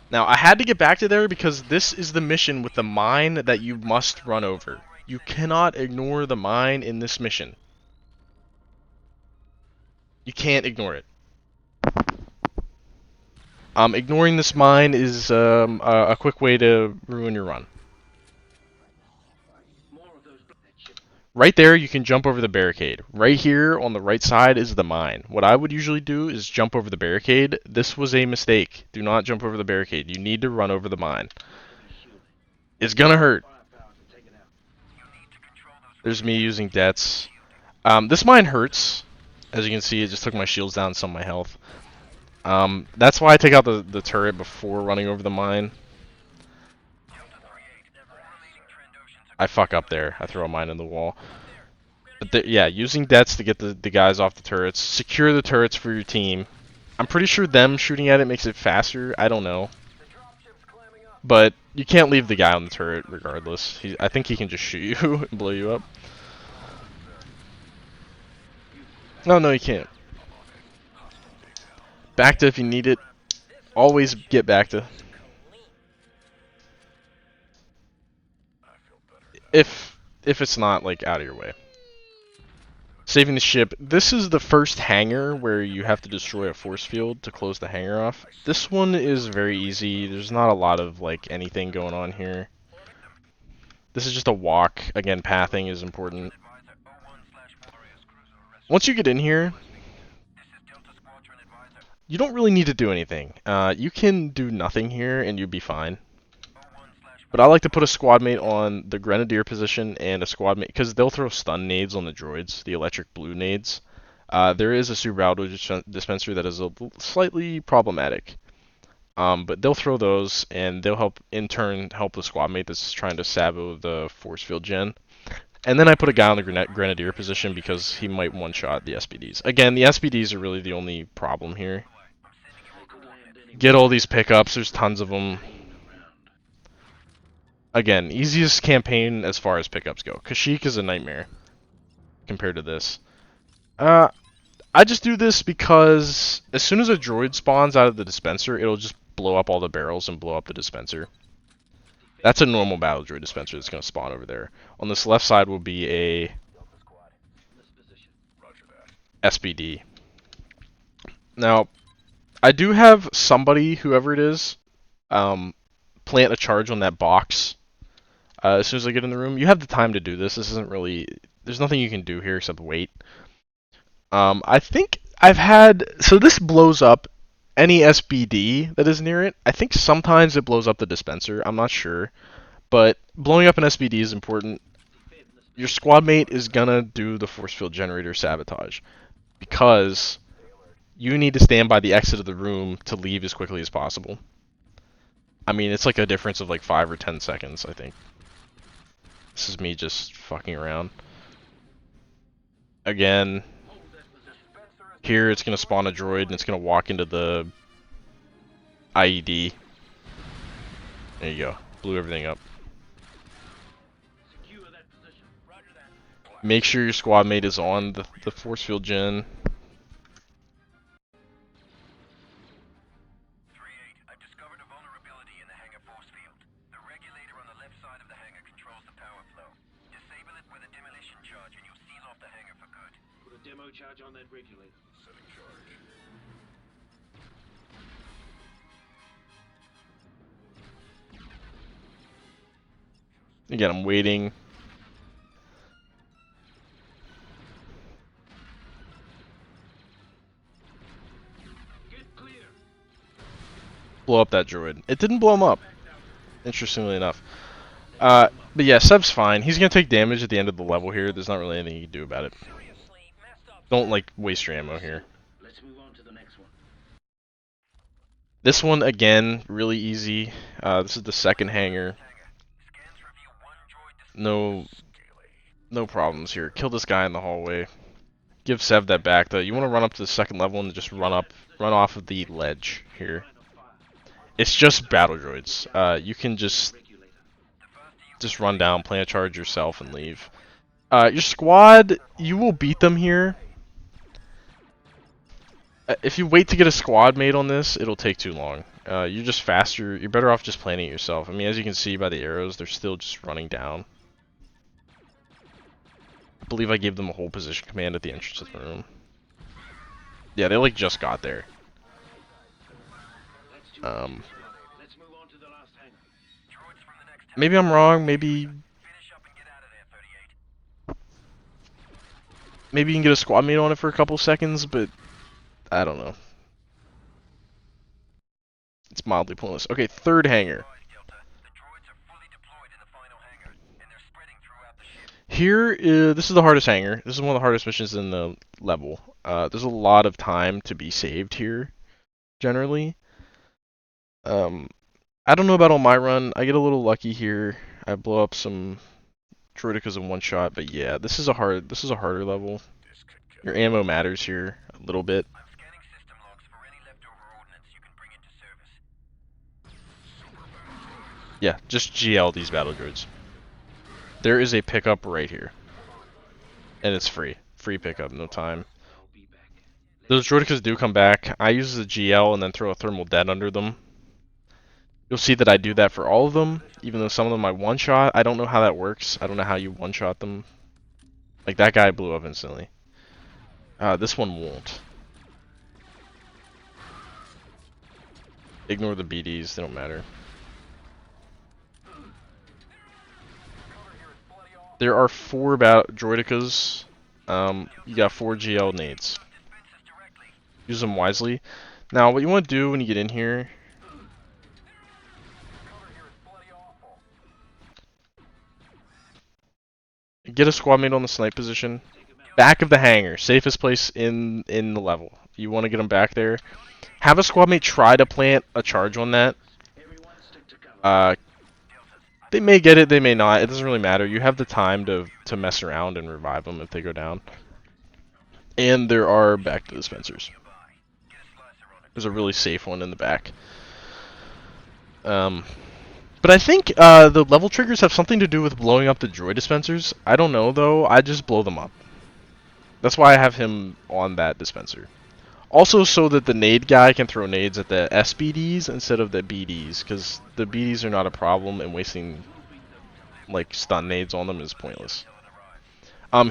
Now, I had to get back to there because this is the mission with the mine that you must run over. You cannot ignore the mine in this mission. You can't ignore it. Ignoring this mine is a quick way to ruin your run. Right there, you can jump over the barricade. Right here on the right side is the mine. What I would usually do is jump over the barricade. This was a mistake. Do not jump over the barricade. You need to run over the mine. It's gonna hurt. There's me using debts. This mine hurts. As you can see, it just took my shields down and some of my health. That's why I take out the turret before running over the mine. I fuck up there. I throw a mine in the wall. But yeah, using debts to get the guys off the turrets. Secure the turrets for your team. I'm pretty sure them shooting at it makes it faster. I don't know. But you can't leave the guy on the turret regardless. I think he can just shoot you and blow you up. No, you can't. Back to if you need it. Always get back to. If it's not like out of your way. Saving the ship. This is the first hangar where you have to destroy a force field to close the hangar off. This one is very easy. There's not a lot of like anything going on here. This is just a walk. Again, pathing is important. Once you get in here, you don't really need to do anything. You can do nothing here and you'll be fine. But I like to put a squad mate on the grenadier position and a squad mate, because they'll throw stun nades on the droids, the electric blue nades. There is a super auto dispenser that is slightly problematic. But they'll throw those, and they'll help, in turn, help the squad mate that's trying to sabo the force field gen. And then I put a guy on the grenadier position because he might one-shot the SPDs. Again, the SPDs are really the only problem here. Get all these pickups, there's tons of them. Again, easiest campaign as far as pickups go. Kashyyyk is a nightmare compared to this. I just do this because as soon as a droid spawns out of the dispenser, it'll just blow up all the barrels and blow up the dispenser. That's a normal battle droid dispenser that's going to spawn over there. On this left side will be a SBD. Now, I do have somebody, whoever it is, plant a charge on that box. As soon as I get in the room, you have the time to do this. This isn't really, there's nothing you can do here except wait. I think I've had, so this blows up any SBD that is near it. I think sometimes it blows up the dispenser. I'm not sure, but blowing up an SBD is important. Your squad mate is gonna do the force field generator sabotage because you need to stand by the exit of the room to leave as quickly as possible. I mean, it's like a difference of like 5 or 10 seconds, I think. This is me just fucking around. Again, here it's going to spawn a droid and it's going to walk into the IED. There you go. Blew everything up. Make sure your squad mate is on the force field gen. Charge on that regulator. Setting charge. Again, I'm waiting. Get clear. Blow up that droid. It didn't blow him up, interestingly enough. But yeah, Seb's fine. He's gonna take damage at the end of the level here. There's not really anything you can do about it. Don't, like, waste your ammo here. This one, again, really easy. This is the second hangar. No problems here. Kill this guy in the hallway. Give Sev that back, though. You want to run up to the second level and just run off of the ledge here. It's just battle droids. You can just run down, plant a charge yourself, and leave. Your squad, you will beat them here. If you wait to get a squad mate on this, it'll take too long. You're just faster. You're better off just planning it yourself. I mean, as you can see by the arrows, they're still just running down. I believe I gave them a whole position command at the entrance of the room. Yeah, they like just got there. Maybe I'm wrong. Maybe you can get a squad mate on it for a couple seconds, but I don't know. It's mildly pointless. Okay, third hangar. Here, this is the hardest hangar. This is one of the hardest missions in the level. There's a lot of time to be saved here, generally. I don't know about on my run. I get a little lucky here. I blow up some droidekas in one shot, but yeah, this is a harder level. Your ammo matters here a little bit. Yeah, just GL these battle droids. There is a pickup right here. And it's free. Free pickup, no time. Those droidekas do come back. I use the GL and then throw a thermal dead under them. You'll see that I do that for all of them, even though some of them I one-shot. I don't know how that works. I don't know how you one-shot them. Like, that guy blew up instantly. This one won't. Ignore the BDs, they don't matter. There are 4 droidekas. You got 4 GL nades. Use them wisely. Now, what you want to do when you get in here... Get a squad mate on the snipe position. Back of the hangar. Safest place in the level. You want to get them back there. Have a squad mate try to plant a charge on that. They may get it, they may not. It doesn't really matter. You have the time to mess around and revive them if they go down. And there are back to dispensers. There's a really safe one in the back. But I think the level triggers have something to do with blowing up the droid dispensers. I don't know, though. I just blow them up. That's why I have him on that dispenser. Also, so that the nade guy can throw nades at the SBDs instead of the BDs, because the BDs are not a problem, and wasting like stun nades on them is pointless.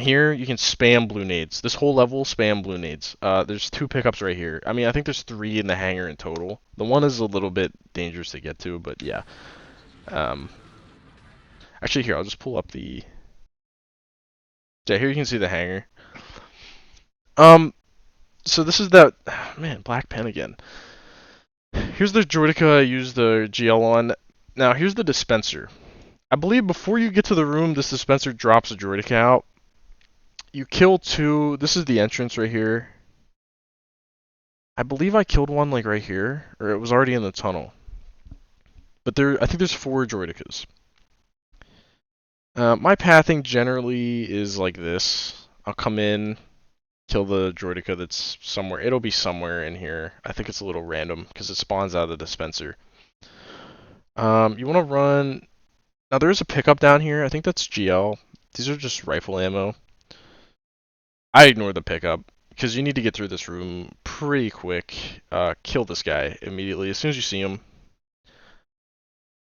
Here you can spam blue nades. This whole level, spam blue nades. There's 2 pickups right here. I mean, I think there's 3 in the hangar in total. The one is a little bit dangerous to get to, but yeah. Actually, here I'll just pull up the. Yeah, here you can see the hangar. So this is that, man, black pen again. Here's the droideka I used the GL on. Now, here's the dispenser. I believe before you get to the room, this dispenser drops a droideka out. You kill 2. This is the entrance right here. I believe I killed one, like, right here. Or it was already in the tunnel. But I think there's 4 droidekas. My pathing generally is like this. I'll come in, kill the droideka that's somewhere. It'll be somewhere in here. I think it's a little random because it spawns out of the dispenser. You want to run... Now there is a pickup down here. I think that's GL. These are just rifle ammo. I ignore the pickup because you need to get through this room pretty quick. Kill this guy immediately as soon as you see him.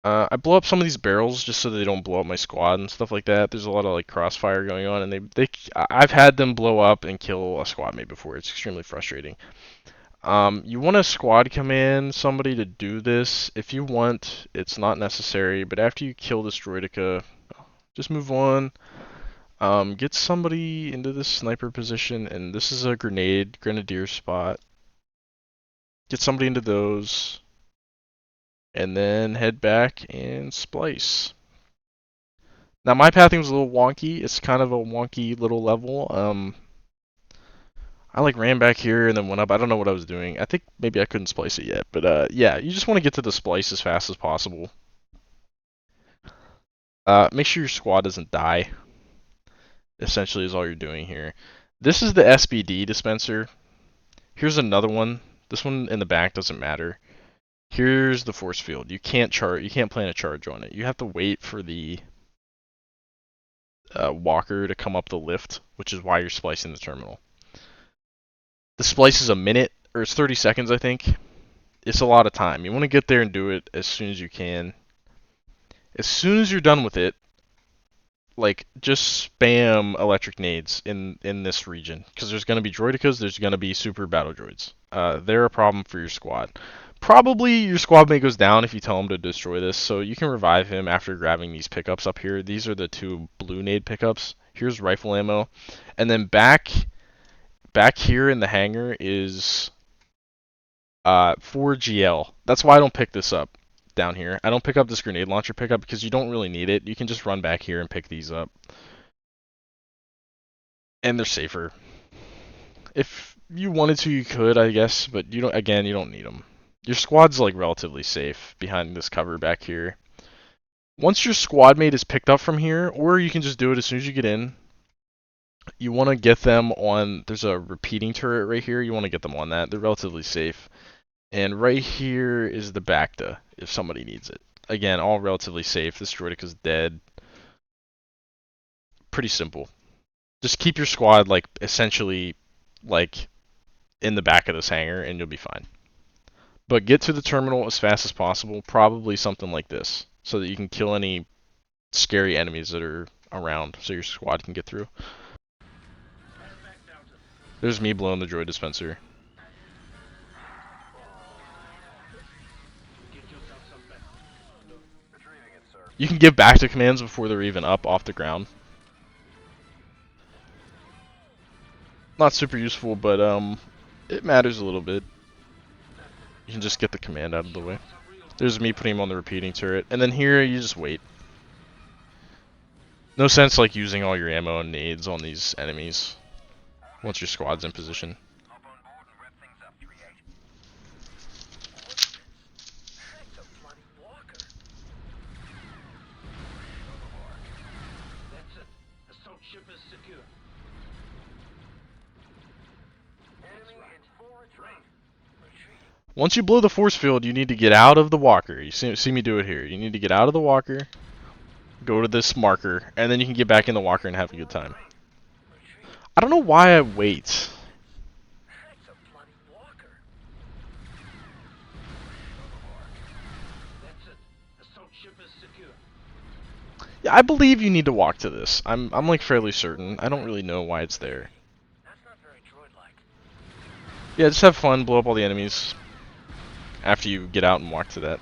I blow up some of these barrels just so they don't blow up my squad and stuff like that. There's a lot of like crossfire going on, and I've had them blow up and kill a squad mate before. It's extremely frustrating. You want a squad command somebody to do this if you want. It's not necessary, but after you kill this droideka, just move on. Get somebody into this sniper position, and this is a grenadier spot. Get somebody into those. And then head back and splice. Now my pathing was a little wonky. It's kind of a wonky little level. I like ran back here and then went up. I don't know what I was doing. I think maybe I couldn't splice it yet, but yeah, you just want to get to the splice as fast as possible. Make sure your squad doesn't die. Essentially is all you're doing here. This is the SBD dispenser. Here's another one. This one in the back doesn't matter. Here's the force field. You can't plan a charge on it. You have to wait for the walker to come up the lift, which is why you're splicing the terminal. The splice is a minute, or it's 30 seconds, I think. It's a lot of time. You want to get there and do it as soon as you can. As soon as you're done with it, like, just spam electric nades in this region, because there's going to be droidekas, there's going to be super battle droids. They're a problem for your squad. Probably your squad mate goes down if you tell him to destroy this, so you can revive him after grabbing these pickups up here. These are the 2 blue nade pickups. Here's rifle ammo. And then back here in the hangar is 4 GL. That's why I don't pick this up down here. I don't pick up this grenade launcher pickup because you don't really need it. You can just run back here and pick these up. And they're safer. If you wanted to, you could, I guess, but you don't need them. Your squad's like relatively safe behind this cover back here. Once your squad mate is picked up from here, or you can just do it as soon as you get in, you want to get them on, there's a repeating turret right here, you want to get them on that. They're relatively safe. And right here is the Bacta, if somebody needs it. Again, all relatively safe. This droideka's dead. Pretty simple. Just keep your squad, like, essentially, like, in the back of this hangar, and you'll be fine. But get to the terminal as fast as possible, probably something like this, so that you can kill any scary enemies that are around, so your squad can get through. There's me blowing the droid dispenser. You can give back to commands before they're even up off the ground. Not super useful, but it matters a little bit. You can just get the command out of the way. There's me putting him on the repeating turret, and then here you just wait. No sense like using all your ammo and nades on these enemies once your squad's in position. Once you blow the force field, you need to get out of the walker. You see me do it here. You need to get out of the walker, go to this marker, and then you can get back in the walker and have a good time. I don't know why I wait. Yeah, I believe you need to walk to this. I'm like fairly certain. I don't really know why it's there. Yeah, just have fun, blow up all the enemies after you get out and walk to that.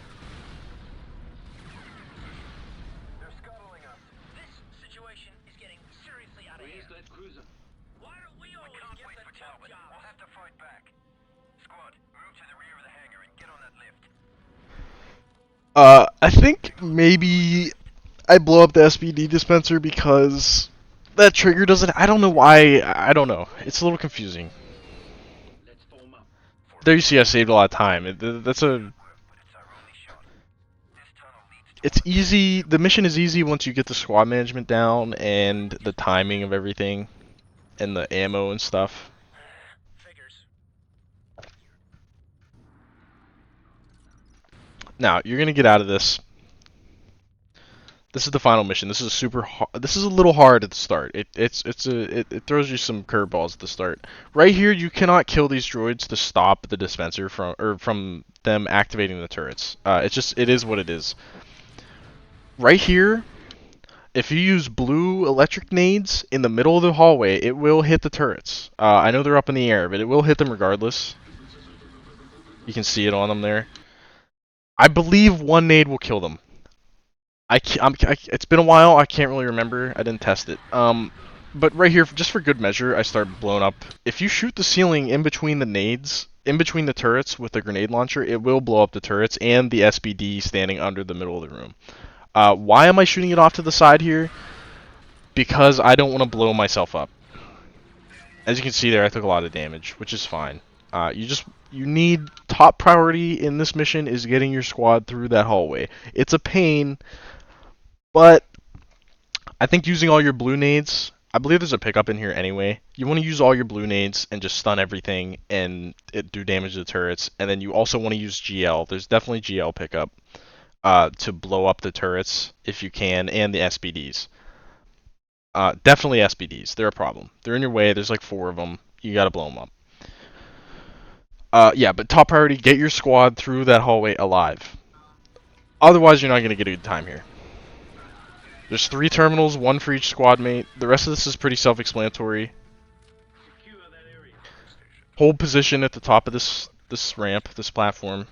I think maybe I blow up the SBD dispenser because that trigger doesn't. I don't know why. I don't know. It's a little confusing. There you see, I saved a lot of time. It's easy. The mission is easy once you get the squad management down and the timing of everything, and the ammo and stuff. Now you're gonna get out of this. This is the final mission. This is this is a little hard at the start. It throws you some curveballs at the start. Right here, you cannot kill these droids to stop the dispenser from them activating the turrets. It is what it is. Right here, if you use blue electric nades in the middle of the hallway, it will hit the turrets. I know they're up in the air, but it will hit them regardless. You can see it on them there. I believe one nade will kill them. It's been a while. I can't really remember. I didn't test it. But right here, just for good measure, I start blowing up. If you shoot the ceiling in between the nades, in between the turrets with the grenade launcher, it will blow up the turrets and the SBD standing under the middle of the room. Why am I shooting it off to the side here? Because I don't want to blow myself up. As you can see there, I took a lot of damage, which is fine. You need top priority in this mission is getting your squad through that hallway. It's a pain, but I think using all your blue nades, I believe there's a pickup in here anyway. You want to use all your blue nades and just stun everything and do damage to the turrets. And then you also want to use GL. There's definitely GL pickup to blow up the turrets if you can, and the SBDs. Definitely SBDs. They're a problem. They're in your way. There's like 4 of them. You gotta blow them up. Yeah, but top priority, get your squad through that hallway alive. Otherwise, you're not gonna get a good time here. There's 3 terminals, 1 for each squad mate. The rest of this is pretty self-explanatory. Hold position at the top of this ramp, this platform. You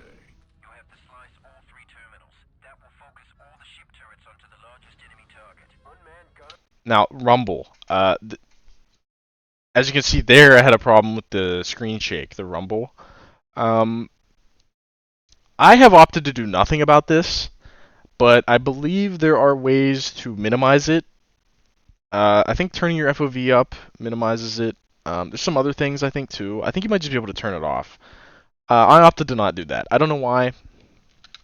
have to slice all 3 terminals. That will focus all the ship turrets onto the largest enemy target. Unmanned gun. Now, rumble. As you can see there, I had a problem with the screen shake, the rumble. I have opted to do nothing about this, but I believe there are ways to minimize it. I think turning your FOV up minimizes it. There's some other things I think too. I think you might just be able to turn it off. I opted to not do that. I don't know why.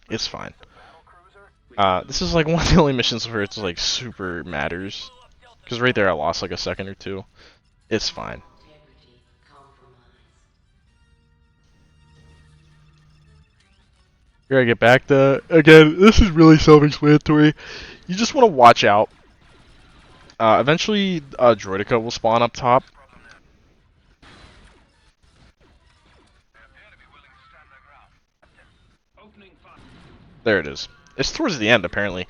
It's fine. This is like one of the only missions where it's like super matters. Because right there I lost like a second or 2. It's fine. Here I get back to, again, this is really self-explanatory. You just want to watch out. Eventually, droideka will spawn up top. There it is. It's towards the end, apparently.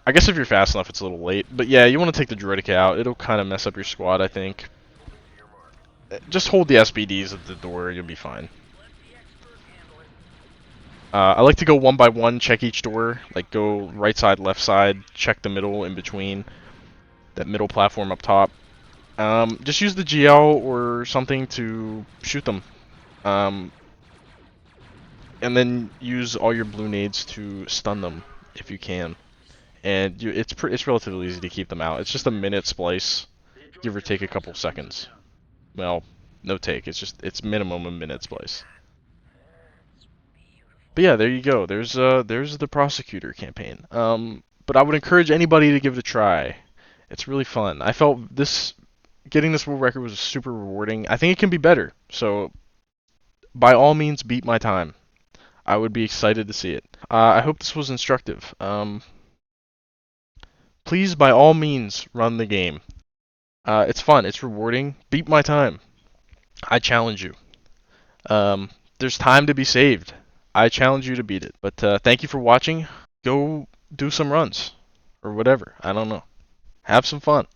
I guess if you're fast enough, it's a little late. But yeah, you want to take the droideka out. It'll kind of mess up your squad, I think. Just hold the SBDs at the door, you'll be fine. I like to go 1 by 1, check each door. Like, go right side, left side, check the middle in between. That middle platform up top. Just use the GL or something to shoot them. And then use all your blue nades to stun them, if you can. And it's relatively easy to keep them out. It's just a minute splice, give or take a couple seconds. Well, no take. It's minimum a minute splice. But yeah, there you go. There's the Prosecutor campaign. But I would encourage anybody to give it a try. It's really fun. I felt getting this world record was super rewarding. I think it can be better. So by all means, beat my time. I would be excited to see it. I hope this was instructive. Please, by all means, run the game. It's fun. It's rewarding. Beat my time. I challenge you. There's time to be saved. I challenge you to beat it. But thank you for watching. Go do some runs. Or whatever. I don't know. Have some fun.